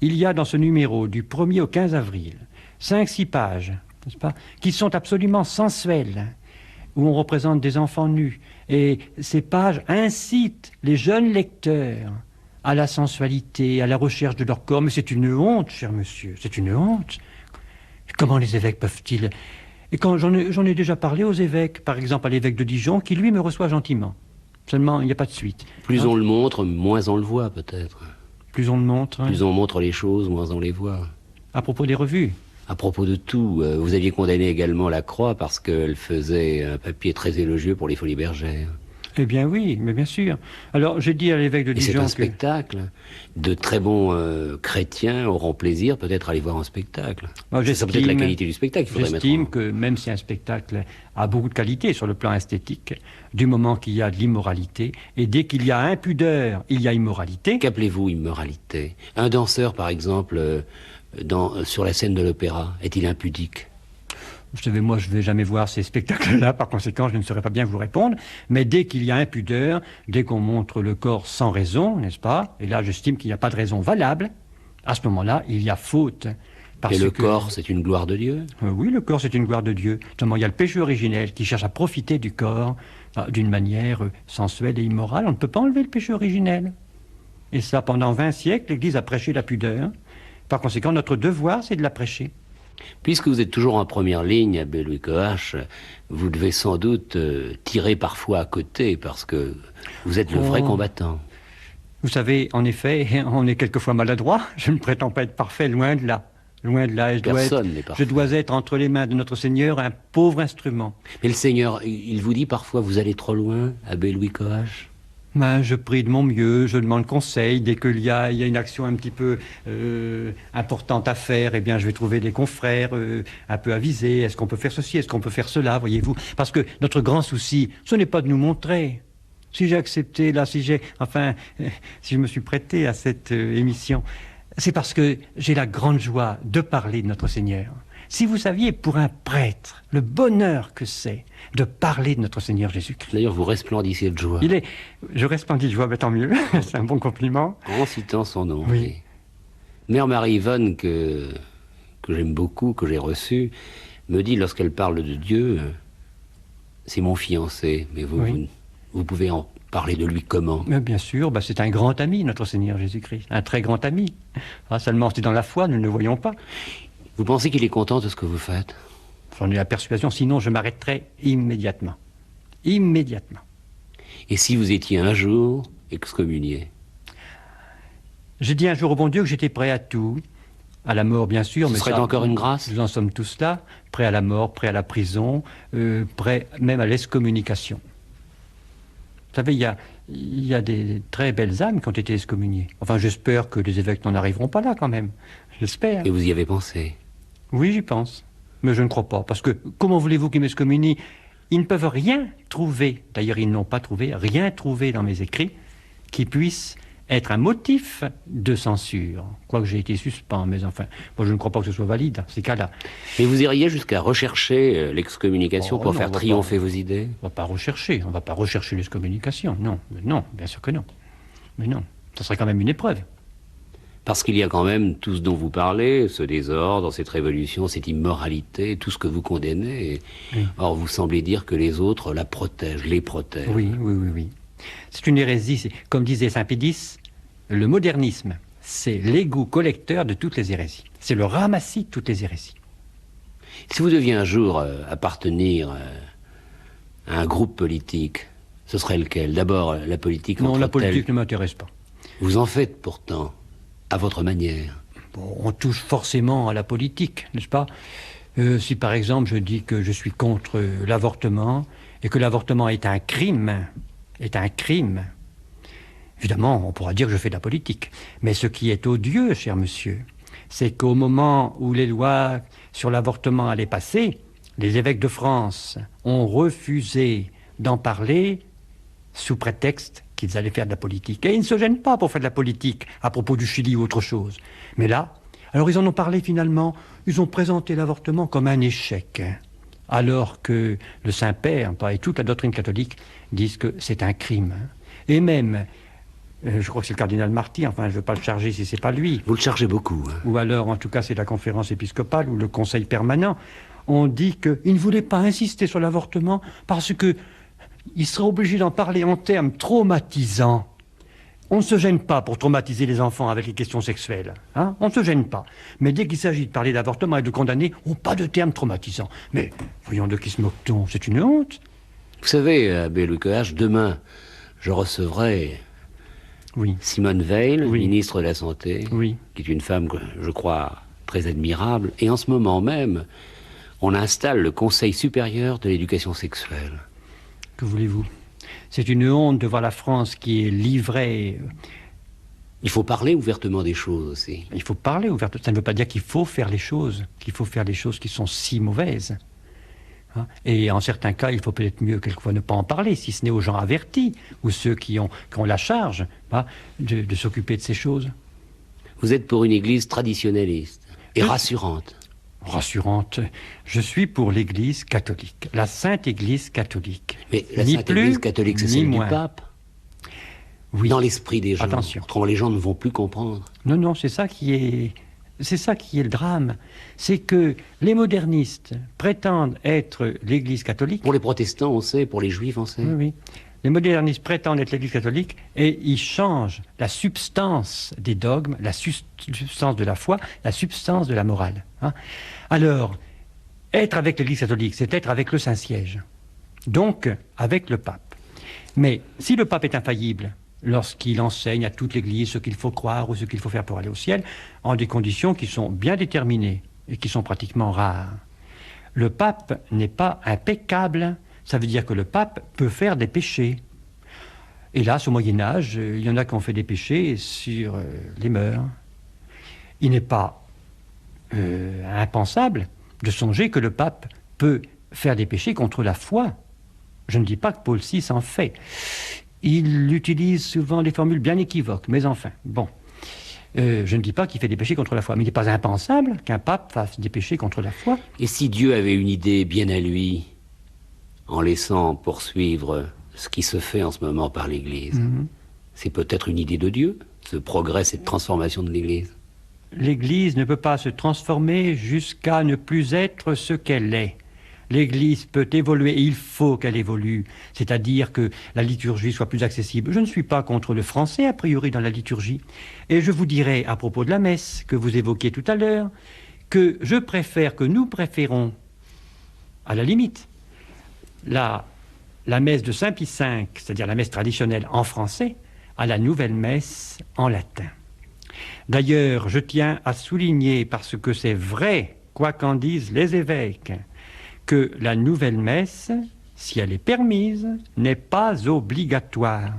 Il y a dans ce numéro, du 1er au 15 avril, 5-6 pages, n'est-ce pas, qui sont absolument sensuelles, où on représente des enfants nus. Et ces pages incitent les jeunes lecteurs à la sensualité, à la recherche de leur corps. Mais c'est une honte, cher monsieur, c'est une honte. Comment les évêques peuvent-ils... Et quand j'en ai déjà parlé aux évêques, par exemple à l'évêque de Dijon, qui lui me reçoit gentiment. Seulement, il n'y a pas de suite. Plus Hein? on le montre, moins on le voit, peut-être. Plus on le montre. Hein? Plus on montre les choses, moins on les voit. À propos des revues. À propos de tout, vous aviez condamné également la Croix parce qu'elle faisait un papier très élogieux pour les Folies Bergères. Eh bien oui, mais bien sûr. Alors j'ai dit à l'évêque de Et c'est Dijon un que... spectacle. De très bons chrétiens auront plaisir peut-être à aller voir un spectacle. Moi, C'est ça peut-être la qualité du spectacle qu'il faudrait mettre j'estime en... que même si un spectacle a beaucoup de qualité sur le plan esthétique, du moment qu'il y a de l'immoralité, et dès qu'il y a impudeur, il y a immoralité. Qu'appelez-vous immoralité? Un danseur, par exemple, sur la scène de l'opéra, est-il impudique? Vous savez, moi, je ne vais jamais voir ces spectacles-là, par conséquent, je ne saurais pas bien vous répondre. Mais dès qu'il y a impudeur, dès qu'on montre le corps sans raison, n'est-ce pas? Et là, j'estime qu'il n'y a pas de raison valable. À ce moment-là, il y a faute. Et le corps, c'est une gloire de Dieu? Oui, le corps, c'est une gloire de Dieu. Seulement, il y a le péché originel qui cherche à profiter du corps d'une manière sensuelle et immorale. On ne peut pas enlever le péché originel. Et ça, pendant 20 siècles, l'Église a prêché la pudeur. Par conséquent, notre devoir, c'est de la prêcher. Puisque vous êtes toujours en première ligne, abbé Louis Coache, vous devez sans doute tirer parfois à côté, parce que vous êtes le vrai combattant. Vous savez, en effet, on est quelquefois maladroit. Je ne prétends pas être parfait, loin de là. Loin de là. Personne n'est parfait. Je dois être entre les mains de notre Seigneur un pauvre instrument. Mais le Seigneur, il vous dit parfois, vous allez trop loin, abbé Louis Coache? Ben, je prie de mon mieux, je demande conseil. Dès qu'il y a une action un petit peu importante à faire, eh bien, je vais trouver des confrères un peu avisés. Est-ce qu'on peut faire ceci? Est-ce qu'on peut faire cela? Voyez-vous? Parce que notre grand souci, ce n'est pas de nous montrer. Si j'ai accepté, là, si je me suis prêté à cette émission, c'est parce que j'ai la grande joie de parler de notre Seigneur. Si vous saviez, pour un prêtre, le bonheur que c'est de parler de notre Seigneur Jésus-Christ. D'ailleurs, vous resplendissez de joie. Je resplendis de joie, mais tant mieux, c'est un bon compliment. En citant son nom. Oui. Mère Marie-Yvonne, que j'aime beaucoup, que j'ai reçue, me dit, lorsqu'elle parle de Dieu, c'est mon fiancé, mais vous pouvez en parler de lui comment? Mais bien sûr, c'est un grand ami, notre Seigneur Jésus-Christ, un très grand ami. Seulement, c'est dans la foi, nous ne le voyons pas. Vous pensez qu'il est content de ce que vous faites? J'en ai la persuasion, sinon je m'arrêterai immédiatement. Immédiatement. Et si vous étiez un jour excommunié? J'ai dit un jour au bon Dieu que j'étais prêt à tout, à la mort bien sûr. Ce serait encore une grâce? Nous en sommes tous là, prêts à la mort, prêts à la prison, prêts même à l'excommunication. Vous savez, il y a des très belles âmes qui ont été excommuniées. Enfin, j'espère que les évêques n'en arriveront pas là quand même. J'espère. Et vous y avez pensé? Oui, j'y pense. Mais je ne crois pas. Parce que, comment voulez-vous qu'ils m'excommunient? Ils ne peuvent rien trouver, d'ailleurs ils n'ont pas trouvé, rien trouvé dans mes écrits qui puisse être un motif de censure. Quoique j'ai été suspens, mais enfin, moi je ne crois pas que ce soit valide, ces cas-là. Mais vous iriez jusqu'à rechercher l'excommunication pour faire triompher vos idées? On ne va pas rechercher l'excommunication, non. Non, bien sûr que non. Mais non, ça serait quand même une épreuve. Parce qu'il y a quand même tout ce dont vous parlez, ce désordre, cette révolution, cette immoralité, tout ce que vous condamnez. Oui. Or, vous semblez dire que les autres la protègent, les protègent. Oui. C'est une hérésie. Comme disait Saint Pédis, le modernisme, c'est l'égout collecteur de toutes les hérésies. C'est le ramassis de toutes les hérésies. Si vous deviez un jour appartenir à un groupe politique, ce serait lequel? D'abord, la politique... Non, la politique ne m'intéresse pas. Vous en faites pourtant. À votre manière. Bon, on touche forcément à la politique, n'est-ce pas? Si par exemple je dis que je suis contre l'avortement et que l'avortement est un crime, évidemment on pourra dire que je fais de la politique. Mais ce qui est odieux, cher monsieur, c'est qu'au moment où les lois sur l'avortement allaient passer, les évêques de France ont refusé d'en parler sous prétexte qu'ils allaient faire de la politique. Et ils ne se gênent pas pour faire de la politique à propos du Chili ou autre chose. Mais là, alors ils en ont parlé finalement, ils ont présenté l'avortement comme un échec. Alors que le Saint-Père et toute la doctrine catholique disent que c'est un crime. Et même, je crois que c'est le cardinal Marty, enfin je ne veux pas le charger si ce n'est pas lui. Vous le chargez beaucoup. Hein. Ou alors, en tout cas, c'est la conférence épiscopale ou le conseil permanent. On dit qu'ils ne voulaient pas insister sur l'avortement parce que il serait obligé d'en parler en termes traumatisants. On ne se gêne pas pour traumatiser les enfants avec les questions sexuelles. Hein? On ne se gêne pas. Mais dès qu'il s'agit de parler d'avortement et de condamner, pas de termes traumatisants. Mais voyons, de qui se moque-t-on? C'est une honte. Vous savez, abbé Louis Coache, demain, je recevrai Simone Veil, ministre de la Santé, qui est une femme, je crois, très admirable. Et en ce moment même, on installe le Conseil supérieur de l'éducation sexuelle. Que voulez-vous? C'est une honte de voir la France qui est livrée. Il faut parler ouvertement des choses aussi. Il faut parler ouvertement. Ça ne veut pas dire qu'il faut faire les choses, qui sont si mauvaises. Hein. Et en certains cas, il faut peut-être mieux quelquefois ne pas en parler, si ce n'est aux gens avertis ou ceux qui ont la charge de s'occuper de ces choses. Vous êtes pour une église traditionnaliste et rassurante. Rassurante. Je suis pour l'Église catholique, la Sainte Église catholique. Mais la Sainte Église catholique, c'est celle du pape. Oui. Dans l'esprit des gens. Attention. Autrement, les gens ne vont plus comprendre. Non, c'est ça qui est le drame. C'est que les modernistes prétendent être l'Église catholique. Pour les protestants, on sait, pour les juifs, on sait. Oui. Les modernistes prétendent être l'Église catholique et ils changent la substance des dogmes, la substance de la foi, la substance de la morale. Hein. Alors, être avec l'Église catholique, c'est être avec le Saint-Siège. Donc, avec le pape. Mais si le pape est infaillible, lorsqu'il enseigne à toute l'Église ce qu'il faut croire ou ce qu'il faut faire pour aller au ciel, en des conditions qui sont bien déterminées et qui sont pratiquement rares. Le pape n'est pas impeccable, ça veut dire que le pape peut faire des péchés. Hélas, au Moyen-Âge, il y en a qui ont fait des péchés sur les mœurs. Il n'est pas impensable de songer que le pape peut faire des péchés contre la foi. Je ne dis pas que Paul VI en fait. Il utilise souvent des formules bien équivoques, mais enfin, bon. Je ne dis pas qu'il fait des péchés contre la foi, mais il n'est pas impensable qu'un pape fasse des péchés contre la foi. Et si Dieu avait une idée bien à lui, en laissant poursuivre ce qui se fait en ce moment par l'Église, c'est peut-être une idée de Dieu, ce progrès, cette transformation de l'Église. L'Église ne peut pas se transformer jusqu'à ne plus être ce qu'elle est. L'Église peut évoluer, et il faut qu'elle évolue, c'est-à-dire que la liturgie soit plus accessible. Je ne suis pas contre le français, a priori, dans la liturgie. Et je vous dirai, à propos de la messe, que vous évoquiez tout à l'heure, que nous préférons, à la limite, la messe de Saint Pie V, c'est-à-dire la messe traditionnelle en français, à la nouvelle messe en latin. D'ailleurs, je tiens à souligner, parce que c'est vrai, quoi qu'en disent les évêques, que la nouvelle messe, si elle est permise, n'est pas obligatoire.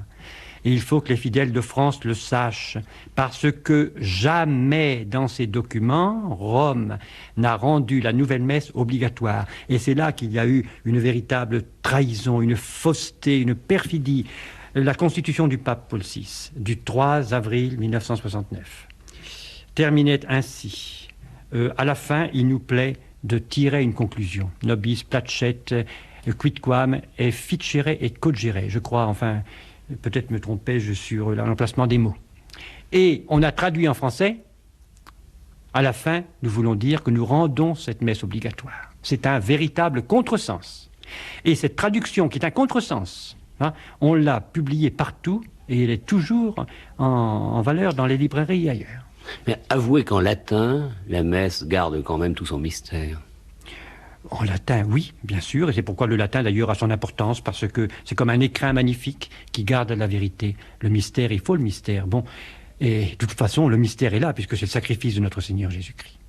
Et il faut que les fidèles de France le sachent, parce que jamais dans ces documents, Rome n'a rendu la nouvelle messe obligatoire. Et c'est là qu'il y a eu une véritable trahison, une fausseté, une perfidie. La constitution du pape Paul VI, du 3 avril 1969, terminait ainsi. À la fin, il nous plaît de tirer une conclusion. Nobis placet quidquam et ficere et cogere. Je crois, enfin, peut-être me trompais-je sur l'emplacement des mots. Et on a traduit en français, à la fin, nous voulons dire que nous rendons cette messe obligatoire. C'est un véritable contresens. Et cette traduction, qui est un contresens, on l'a publiée partout et elle est toujours en valeur dans les librairies et ailleurs. Mais avouez qu'en latin, la messe garde quand même tout son mystère. En latin, oui, bien sûr, et c'est pourquoi le latin d'ailleurs a son importance, parce que c'est comme un écrin magnifique qui garde la vérité. Le mystère, il faut le mystère. Bon, et de toute façon, le mystère est là, puisque c'est le sacrifice de notre Seigneur Jésus-Christ.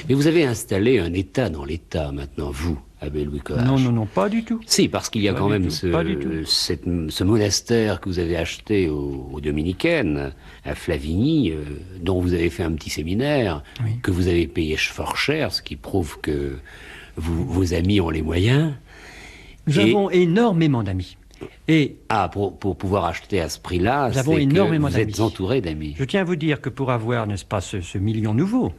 Mais vous avez installé un État dans l'État maintenant, vous, abbé Louis Coache. Non, pas du tout. Si, parce qu'il y a quand même ce monastère que vous avez acheté aux Dominicaines, à Flavigny, dont vous avez fait un petit séminaire, oui, que vous avez payé fort cher, ce qui prouve que vos amis ont les moyens. Nous avons énormément d'amis. Et pour pouvoir acheter à ce prix-là, c'est que vous êtes entouré d'amis. Je tiens à vous dire que pour avoir, n'est-ce pas, ce million nouveau,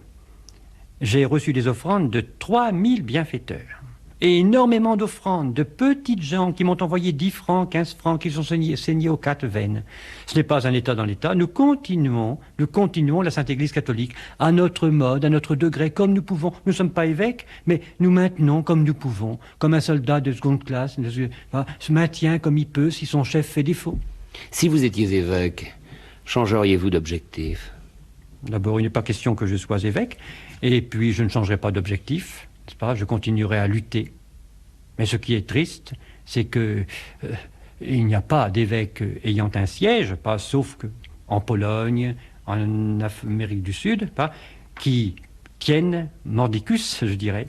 j'ai reçu des offrandes de 3000 bienfaiteurs. Et énormément d'offrandes de petites gens qui m'ont envoyé 10 francs, 15 francs, qui sont saignés aux 4 veines. Ce n'est pas un État dans l'État. Nous continuons la Sainte Église catholique à notre mode, à notre degré, comme nous pouvons. Nous ne sommes pas évêques, mais nous maintenons comme nous pouvons, comme un soldat de seconde classe se maintient comme il peut si son chef fait défaut. Si vous étiez évêque, changeriez-vous d'objectif? D'abord, il n'est pas question que je sois évêque, et puis je ne changerai pas d'objectif. Je continuerai à lutter. Mais ce qui est triste, c'est que il n'y a pas d'évêque ayant un siège, sauf en Pologne, en Amérique du Sud, qui tiennent mordicus, je dirais,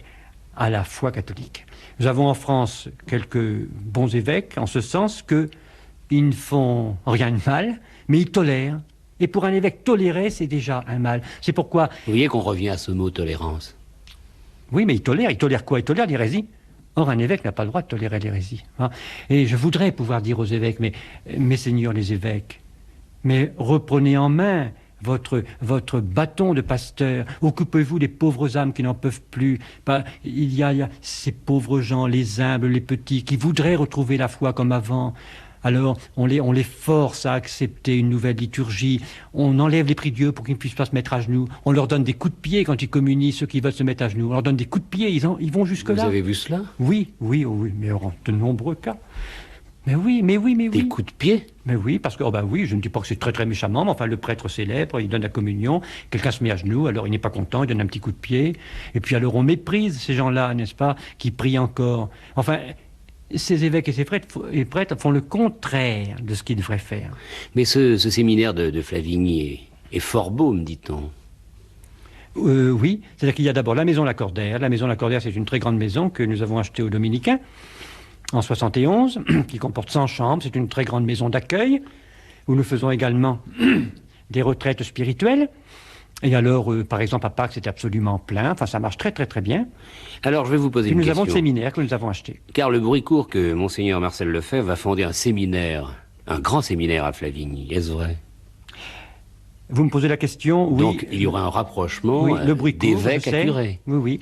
à la foi catholique. Nous avons en France quelques bons évêques, en ce sens que ils ne font rien de mal, mais ils tolèrent. Et pour un évêque, tolérer, c'est déjà un mal. C'est pourquoi... Vous voyez qu'on revient à ce mot tolérance. Oui, mais il tolère quoi? Il tolère l'hérésie. Or, un évêque n'a pas le droit de tolérer l'hérésie. Hein. Et je voudrais pouvoir dire aux évêques, mais messeigneurs les évêques, mais reprenez en main votre bâton de pasteur, occupez-vous des pauvres âmes qui n'en peuvent plus. Il y a ces pauvres gens, les humbles, les petits, qui voudraient retrouver la foi comme avant. Alors, on les force à accepter une nouvelle liturgie, on enlève les prix de Dieu pour qu'ils ne puissent pas se mettre à genoux, on leur donne des coups de pied quand ils communient, ceux qui veulent se mettre à genoux, on leur donne des coups de pied, ils vont jusque-là. Vous avez vu cela? Oui, mais en de nombreux cas. Mais oui. Des coups de pied? Mais oui, parce que, oui, je ne dis pas que c'est très très méchamment, mais enfin, le prêtre célèbre, il donne la communion, quelqu'un se met à genoux, alors il n'est pas content, il donne un petit coup de pied, et puis alors on méprise ces gens-là, n'est-ce pas, qui prient encore. Enfin... Ces évêques et ces prêtres font le contraire de ce qu'ils devraient faire. Mais ce séminaire de Flavigny est fort beau, me dit-on. Oui, c'est-à-dire qu'il y a d'abord la maison Lacordaire. La maison Lacordaire, c'est une très grande maison que nous avons achetée aux Dominicains en 71, qui comporte 100 chambres. C'est une très grande maison d'accueil, où nous faisons également des retraites spirituelles. Et alors, par exemple, à Pâques, c'était absolument plein. Enfin, ça marche très, très, très bien. Alors, je vais vous poser une question. Nous avons le séminaire que nous avons acheté. Car le bruit court que Monseigneur Marcel Lefebvre va fonder un séminaire, un grand séminaire à Flavigny. Est-ce vrai? Vous me posez la question, oui. Donc, il y aura un rapprochement d'évêques à curés. Oui.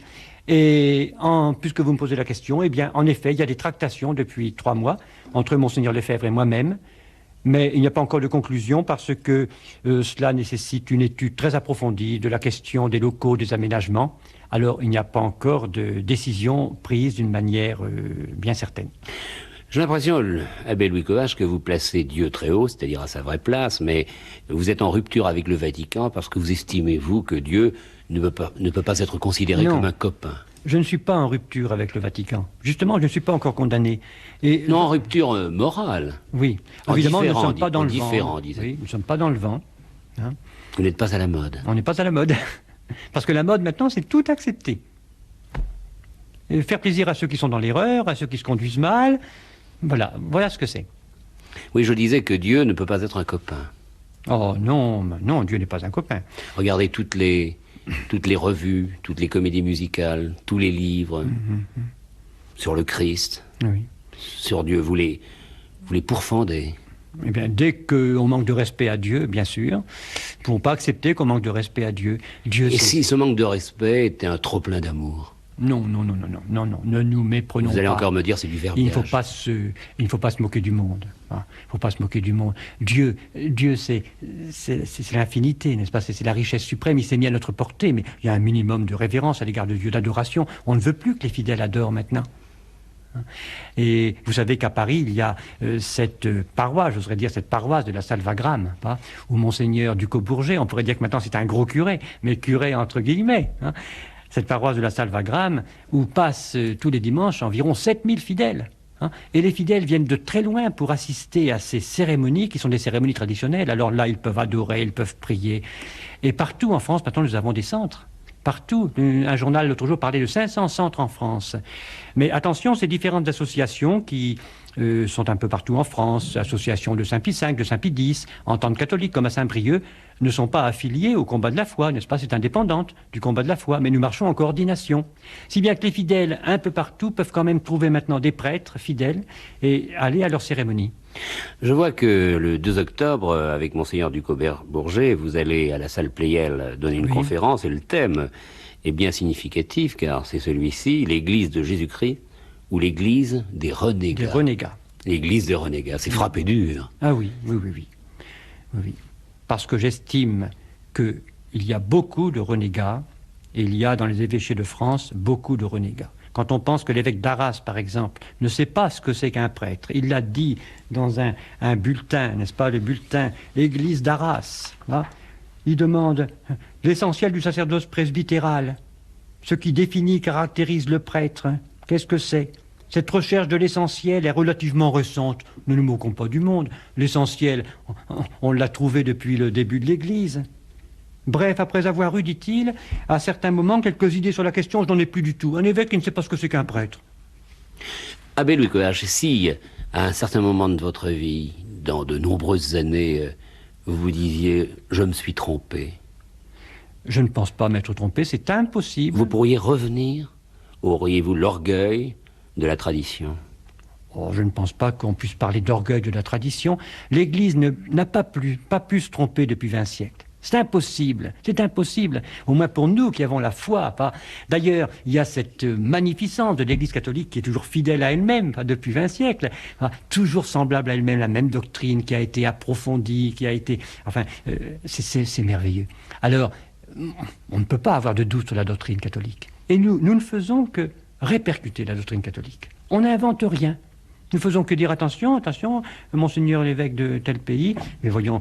Et puisque vous me posez la question, eh bien, en effet, il y a des tractations depuis 3 mois entre Monseigneur Lefebvre et moi-même. Mais il n'y a pas encore de conclusion parce que cela nécessite une étude très approfondie de la question des locaux, des aménagements. Alors, il n'y a pas encore de décision prise d'une manière bien certaine. J'ai l'impression, abbé Louis Covache, que vous placez Dieu très haut, c'est-à-dire à sa vraie place, mais vous êtes en rupture avec le Vatican parce que vous estimez, vous, que Dieu ne peut pas être considéré comme un copain. Je ne suis pas en rupture avec le Vatican. Justement, je ne suis pas encore condamné. Non, en rupture morale. Oui. Évidemment, nous ne sommes pas dans le vent. Oui, nous ne sommes pas dans le vent. Hein. Vous n'êtes pas à la mode. On n'est pas à la mode. Parce que la mode, maintenant, c'est tout accepter. Et faire plaisir à ceux qui sont dans l'erreur, à ceux qui se conduisent mal. Voilà ce que c'est. Oui, je disais que Dieu ne peut pas être un copain. Oh non, Dieu n'est pas un copain. Regardez toutes les revues, toutes les comédies musicales, tous les livres sur le Christ, sur Dieu. Vous les pourfendez. Eh bien, dès qu'on manque de respect à Dieu, bien sûr, nous ne pouvons pas accepter qu'on manque de respect à Dieu. Et si ce manque de respect était un trop-plein d'amour? Non, ne nous méprenons pas. Vous allez encore me dire c'est du verbiage. Il ne faut pas se moquer du monde. Il ne faut pas se moquer du monde. Dieu c'est l'infinité, n'est-ce pas? C'est la richesse suprême, il s'est mis à notre portée, mais il y a un minimum de révérence à l'égard de Dieu, d'adoration. On ne veut plus que les fidèles adorent maintenant. Et vous savez qu'à Paris, il y a cette paroisse, j'oserais dire cette paroisse de la Salvagrame, où Monseigneur Ducos-Bourget, on pourrait dire que maintenant c'est un gros curé, mais curé entre guillemets, cette paroisse de la Salvagrame, où passent tous les dimanches environ 7000 fidèles. Et les fidèles viennent de très loin pour assister à ces cérémonies qui sont des cérémonies traditionnelles. Alors là, ils peuvent adorer, ils peuvent prier. Et partout en France, maintenant, nous avons des centres. Partout. Un journal l'autre jour parlait de 500 centres en France. Mais attention, ces différentes associations qui sont un peu partout en France, associations de Saint-Pie V, de Saint-Pie X, Entente catholique comme à Saint-Brieuc, ne sont pas affiliées au combat de la foi, n'est-ce pas? C'est indépendante du combat de la foi, mais nous marchons en coordination. Si bien que les fidèles, un peu partout, peuvent quand même trouver maintenant des prêtres fidèles et aller à leurs cérémonies. Je vois que le 2 octobre, avec Monseigneur Ducos-Bourget, vous allez à la salle Pleyel donner une conférence et le thème est bien significatif car c'est celui-ci, l'Église de Jésus-Christ ou l'Église des renégats. Des renégats. L'Église des renégats, c'est frappé dur. Ah oui. Parce que j'estime qu'il y a beaucoup de renégats, et il y a dans les évêchés de France beaucoup de renégats. Quand on pense que l'évêque d'Arras, par exemple, ne sait pas ce que c'est qu'un prêtre, il l'a dit dans un bulletin, n'est-ce pas, le bulletin « L'Église d'Arras ». Il demande l'essentiel du sacerdoce presbytéral, ce qui définit, caractérise le prêtre. Qu'est-ce que c'est? Cette recherche de l'essentiel est relativement récente. Ne nous moquons pas du monde. L'essentiel, on l'a trouvé depuis le début de l'Église. Bref, après avoir eu, dit-il, à certains moments, quelques idées sur la question, je n'en ai plus du tout. Un évêque qui ne sait pas ce que c'est qu'un prêtre. Abbé Louis Covache, si, à un certain moment de votre vie, dans de nombreuses années, vous vous disiez « je me suis trompé ». Je ne pense pas m'être trompé, c'est impossible. Vous pourriez revenir? Auriez-vous l'orgueil de la tradition? Oh, je ne pense pas qu'on puisse parler d'orgueil de la tradition. L'Église n'a pas pu se tromper depuis 20 siècles. C'est impossible, au moins pour nous qui avons la foi. D'ailleurs, il y a cette magnificence de l'Église catholique qui est toujours fidèle à elle-même depuis 20 siècles, toujours semblable à elle-même, la même doctrine qui a été approfondie, qui a été... Enfin, c'est merveilleux. Alors, on ne peut pas avoir de doute sur la doctrine catholique. Et nous ne faisons que répercuter la doctrine catholique. On n'invente rien. Nous ne faisons que dire attention, monseigneur l'évêque de tel pays, mais voyons,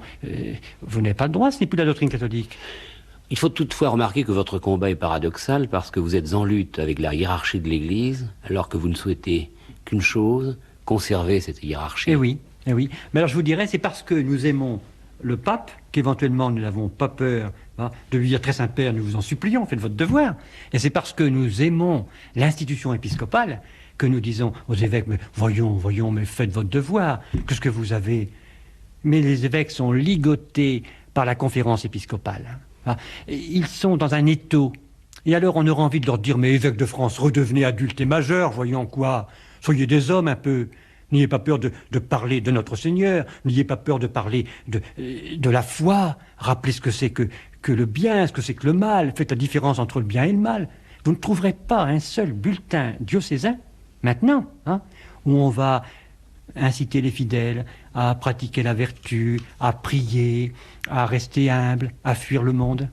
vous n'avez pas le droit, ce n'est plus la doctrine catholique. Il faut toutefois remarquer que votre combat est paradoxal parce que vous êtes en lutte avec la hiérarchie de l'Église, alors que vous ne souhaitez qu'une chose, conserver cette hiérarchie. Eh oui. Mais alors je vous dirais, c'est parce que nous aimons le pape, qu'éventuellement nous n'avons pas peur de lui dire très Saint-Père, nous vous en supplions, faites votre devoir. Et c'est parce que nous aimons l'institution épiscopale que nous disons aux évêques, mais voyons, mais faites votre devoir, qu'est-ce que vous avez? Mais les évêques sont ligotés par la conférence épiscopale. Ils sont dans un étau. Et alors on aurait envie de leur dire, mais évêques de France, redevenez adultes et majeurs, voyons quoi, soyez des hommes un peu. N'ayez pas peur de parler de notre Seigneur, n'ayez pas peur de parler de la foi, rappelez ce que c'est que le bien, ce que c'est que le mal, faites la différence entre le bien et le mal. Vous ne trouverez pas un seul bulletin diocésain, maintenant, où on va inciter les fidèles à pratiquer la vertu, à prier, à rester humble, à fuir le monde.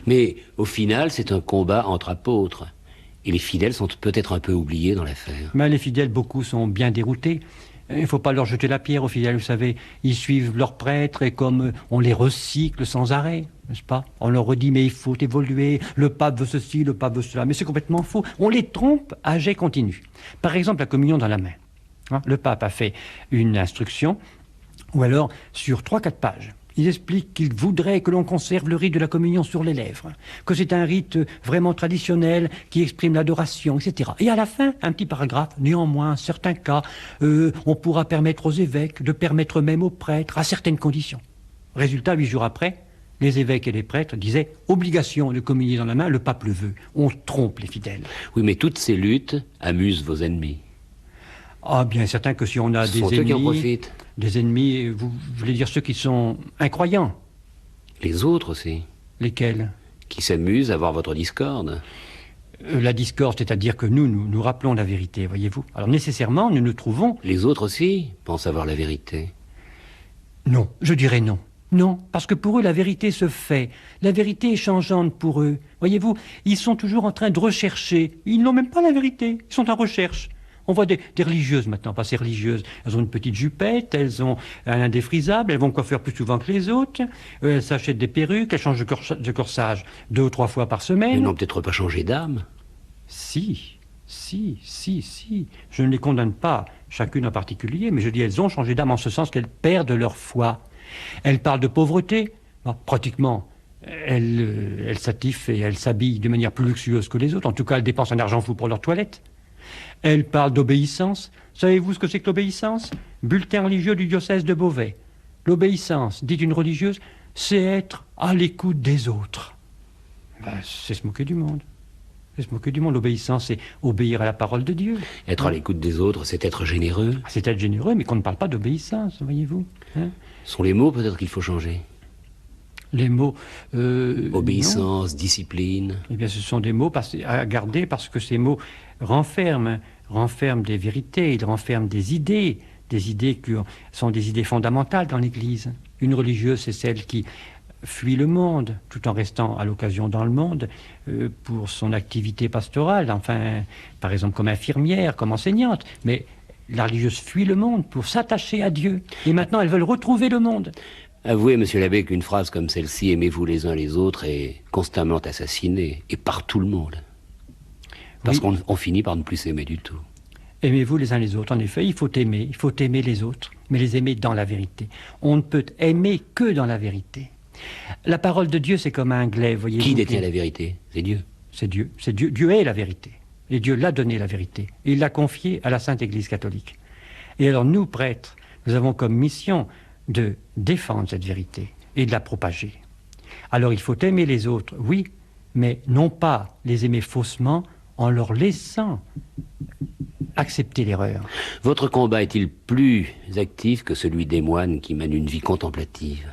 Mais au final, c'est un combat entre apôtres. Et les fidèles sont peut-être un peu oubliés dans l'affaire. Mais les fidèles, beaucoup sont bien déroutés. Il ne faut pas leur jeter la pierre aux fidèles, vous savez. Ils suivent leurs prêtres et comme on les recycle sans arrêt, n'est-ce pas? On leur redit, mais il faut évoluer, le pape veut ceci, le pape veut cela. Mais c'est complètement faux. On les trompe à jet continu. Par exemple, la communion dans la main. Le pape a fait une instruction, ou alors sur 3-4 pages. Il explique qu'il voudrait que l'on conserve le rite de la communion sur les lèvres, que c'est un rite vraiment traditionnel qui exprime l'adoration, etc. Et à la fin, un petit paragraphe, néanmoins, en certains cas, on pourra permettre aux évêques de permettre même aux prêtres à certaines conditions. Résultat, 8 jours après, les évêques et les prêtres disaient « obligation de communier dans la main, le pape le veut ». On trompe les fidèles. Oui, mais toutes ces luttes amusent vos ennemis. Ah, bien certain que si on a des ennemis... Eux qui en profitent. Des ennemis, vous voulez dire ceux qui sont incroyants? Les autres aussi. Lesquels? Qui s'amusent à voir votre discorde. La discorde, c'est-à-dire que nous rappelons la vérité, voyez-vous. Alors nécessairement, nous nous trouvons... Les autres aussi pensent avoir la vérité. Non, je dirais non. Non, parce que pour eux, la vérité se fait. La vérité est changeante pour eux. Voyez-vous, ils sont toujours en train de rechercher. Ils n'ont même pas la vérité, ils sont en recherche. On voit des religieuses maintenant, pas ces religieuses. Elles ont une petite jupette, elles ont un indéfrisable, elles vont coiffer plus souvent que les autres, elles s'achètent des perruques, elles changent de corsage 2 ou 3 fois par semaine. Elles n'ont peut-être pas changé d'âme. Si. Je ne les condamne pas, chacune en particulier, mais je dis elles ont changé d'âme en ce sens qu'elles perdent leur foi. Elles parlent de pauvreté, pratiquement. Elles s'attifent et elles s'habillent de manière plus luxueuse que les autres. En tout cas, elles dépensent un argent fou pour leur toilette. Elle parle d'obéissance. Savez-vous ce que c'est que l'obéissance? Bulletin religieux du diocèse de Beauvais. L'obéissance, dit une religieuse, c'est être à l'écoute des autres. C'est se moquer du monde. C'est se moquer du monde. L'obéissance, c'est obéir à la parole de Dieu. Être à l'écoute des autres, c'est être généreux. C'est être généreux, mais qu'on ne parle pas d'obéissance, voyez-vous. Ce sont les mots peut-être qu'il faut changer. Les mots... obéissance, non. discipline. Eh bien, ce sont des mots à garder parce que ces mots renferment des vérités, ils renferment des idées qui sont des idées fondamentales dans l'Église. Une religieuse, c'est celle qui fuit le monde, tout en restant à l'occasion dans le monde, pour son activité pastorale, enfin, par exemple comme infirmière, comme enseignante. Mais la religieuse fuit le monde pour s'attacher à Dieu. Et maintenant, elles veulent retrouver le monde. Avouez, monsieur l'abbé, qu'une phrase comme celle-ci, aimez-vous les uns les autres, est constamment assassinée, et par tout le monde. Parce qu'on finit par ne plus s'aimer du tout. Aimez-vous les uns les autres, en effet, il faut aimer les autres, mais les aimer dans la vérité. On ne peut aimer que dans la vérité. La parole de Dieu, c'est comme un glaive, voyez-vous. Qui détient la vérité? C'est Dieu. C'est Dieu. Dieu est la vérité. Et Dieu l'a donné, la vérité. Et il l'a confiée à la Sainte Église catholique. Et alors, nous, prêtres, nous avons comme mission de défendre cette vérité et de la propager. Alors il faut aimer les autres, oui, mais non pas les aimer faussement en leur laissant accepter l'erreur. Votre combat est-il plus actif que celui des moines qui mènent une vie contemplative?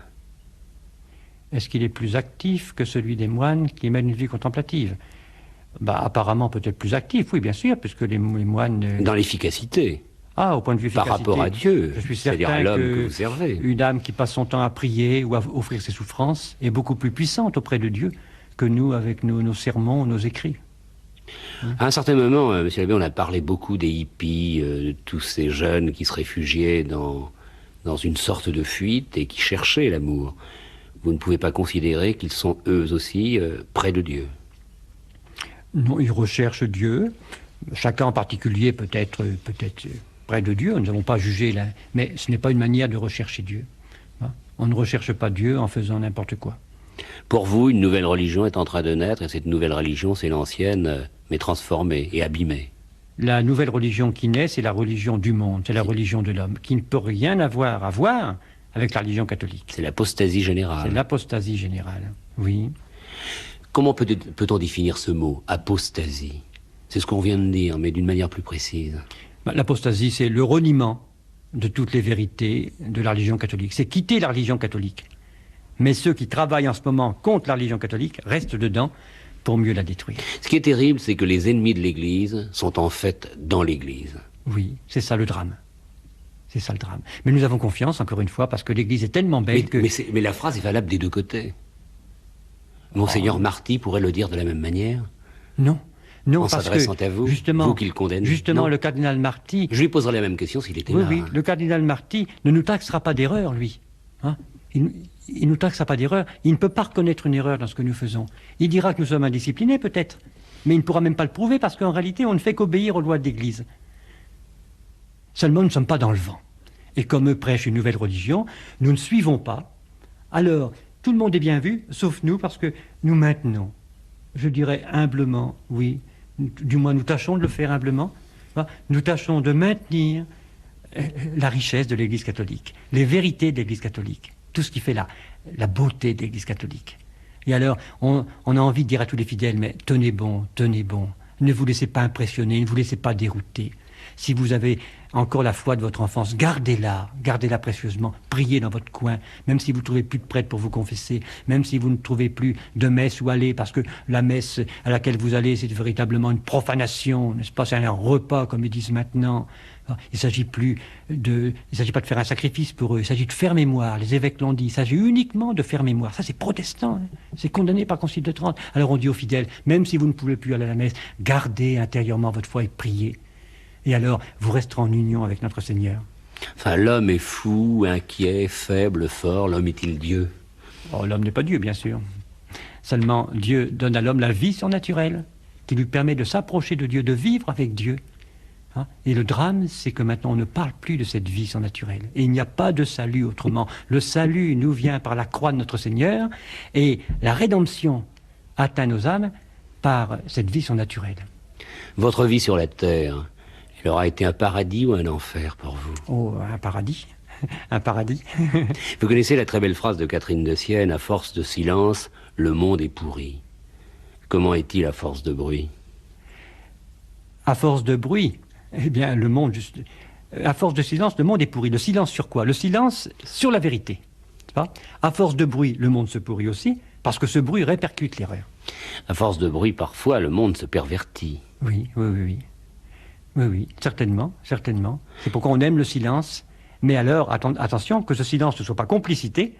Est-ce qu'il est plus actif que celui des moines qui mènent une vie contemplative? Apparemment peut-être plus actif, oui, bien sûr, puisque les moines... Dans l'efficacité. Ah, au point de vue efficacité. Par rapport à Dieu, je suis c'est-à-dire à certain l'homme que vous servez. Une âme qui passe son temps à prier ou à offrir ses souffrances est beaucoup plus puissante auprès de Dieu que nous avec nos sermons, nos écrits. À un certain moment, monsieur l'abbé, on a parlé beaucoup des hippies, de tous ces jeunes qui se réfugiaient dans une sorte de fuite et qui cherchaient l'amour. Vous ne pouvez pas considérer qu'ils sont eux aussi près de Dieu? Non, ils recherchent Dieu. Chacun en particulier peut-être près de Dieu. Nous n'avons pas jugé là, mais ce n'est pas une manière de rechercher Dieu. On ne recherche pas Dieu en faisant n'importe quoi. Pour vous, une nouvelle religion est en train de naître, et cette nouvelle religion, c'est l'ancienne, mais transformée et abîmée. La nouvelle religion qui naît, c'est la religion du monde, c'est la religion de l'homme, qui ne peut rien avoir à voir avec la religion catholique. C'est l'apostasie générale. C'est l'apostasie générale, oui. Comment peut-on définir ce mot, apostasie? C'est ce qu'on vient de dire, mais d'une manière plus précise. L'apostasie, c'est le reniement de toutes les vérités de la religion catholique. C'est quitter la religion catholique. Mais ceux qui travaillent en ce moment contre la religion catholique restent dedans pour mieux la détruire. Ce qui est terrible, c'est que les ennemis de l'Église sont en fait dans l'Église. Oui, c'est ça le drame. C'est ça le drame. Mais nous avons confiance, encore une fois, parce que l'Église est tellement belle que... Mais la phrase est valable des deux côtés. Monseigneur Marty pourrait le dire de la même manière? Non. Non, en s'adressant à vous, justement, vous qui le condamnez. Justement, le cardinal Marty... Je lui poserai la même question s'il était là. Oui, le cardinal Marty ne nous taxera pas d'erreur, lui. Hein? Il nous taxera pas d'erreur. Il ne peut pas reconnaître une erreur dans ce que nous faisons. Il dira que nous sommes indisciplinés, peut-être. Mais il ne pourra même pas le prouver, parce qu'en réalité, on ne fait qu'obéir aux lois de l'Église. Seulement, nous ne sommes pas dans le vent. Et comme eux prêchent une nouvelle religion, nous ne suivons pas. Alors, tout le monde est bien vu, sauf nous, parce que nous maintenons, je dirais humblement, oui, du moins nous tâchons de le faire humblement, nous tâchons de maintenir la richesse de l'Église catholique, les vérités de l'Église catholique, tout ce qui fait la beauté de l'Église catholique. Et alors, on a envie de dire à tous les fidèles, mais tenez bon, ne vous laissez pas impressionner, ne vous laissez pas dérouter. Si vous avez encore la foi de votre enfance, gardez-la précieusement, priez dans votre coin, même si vous ne trouvez plus de prêtre pour vous confesser, même si vous ne trouvez plus de messe où aller, parce que la messe à laquelle vous allez, c'est véritablement une profanation, n'est-ce pas? C'est un repas, comme ils disent maintenant. Il ne s'agit pas de faire un sacrifice pour eux, il s'agit de faire mémoire, les évêques l'ont dit, il s'agit uniquement de faire mémoire. Ça, c'est protestant, hein. C'est condamné par le Concile de Trente. Alors on dit aux fidèles, même si vous ne pouvez plus aller à la messe, gardez intérieurement votre foi et priez. Et alors, vous resterez en union avec notre Seigneur. Enfin, l'homme est fou, inquiet, faible, fort. L'homme est-il Dieu? Oh, l'homme n'est pas Dieu, bien sûr. Seulement, Dieu donne à l'homme la vie surnaturelle, qui lui permet de s'approcher de Dieu, de vivre avec Dieu. Hein? Et le drame, c'est que maintenant, on ne parle plus de cette vie surnaturelle. Et il n'y a pas de salut autrement. Le salut nous vient par la croix de notre Seigneur, et la rédemption atteint nos âmes par cette vie surnaturelle. Votre vie sur la terre, elle aura été un paradis ou un enfer pour vous? Oh, un paradis. Un paradis. Vous connaissez la très belle phrase de Catherine de Sienne, « À force de silence, le monde est pourri ». Comment est-il à force de bruit? À force de bruit, eh bien, le monde... À force de silence, le monde est pourri. Le silence sur quoi? Le silence sur la vérité. C'est pas? À force de bruit, le monde se pourrit aussi, parce que ce bruit répercute l'erreur. À force de bruit, parfois, le monde se pervertit. Oui, certainement. C'est pourquoi on aime le silence. Mais alors, attention, que ce silence ne soit pas complicité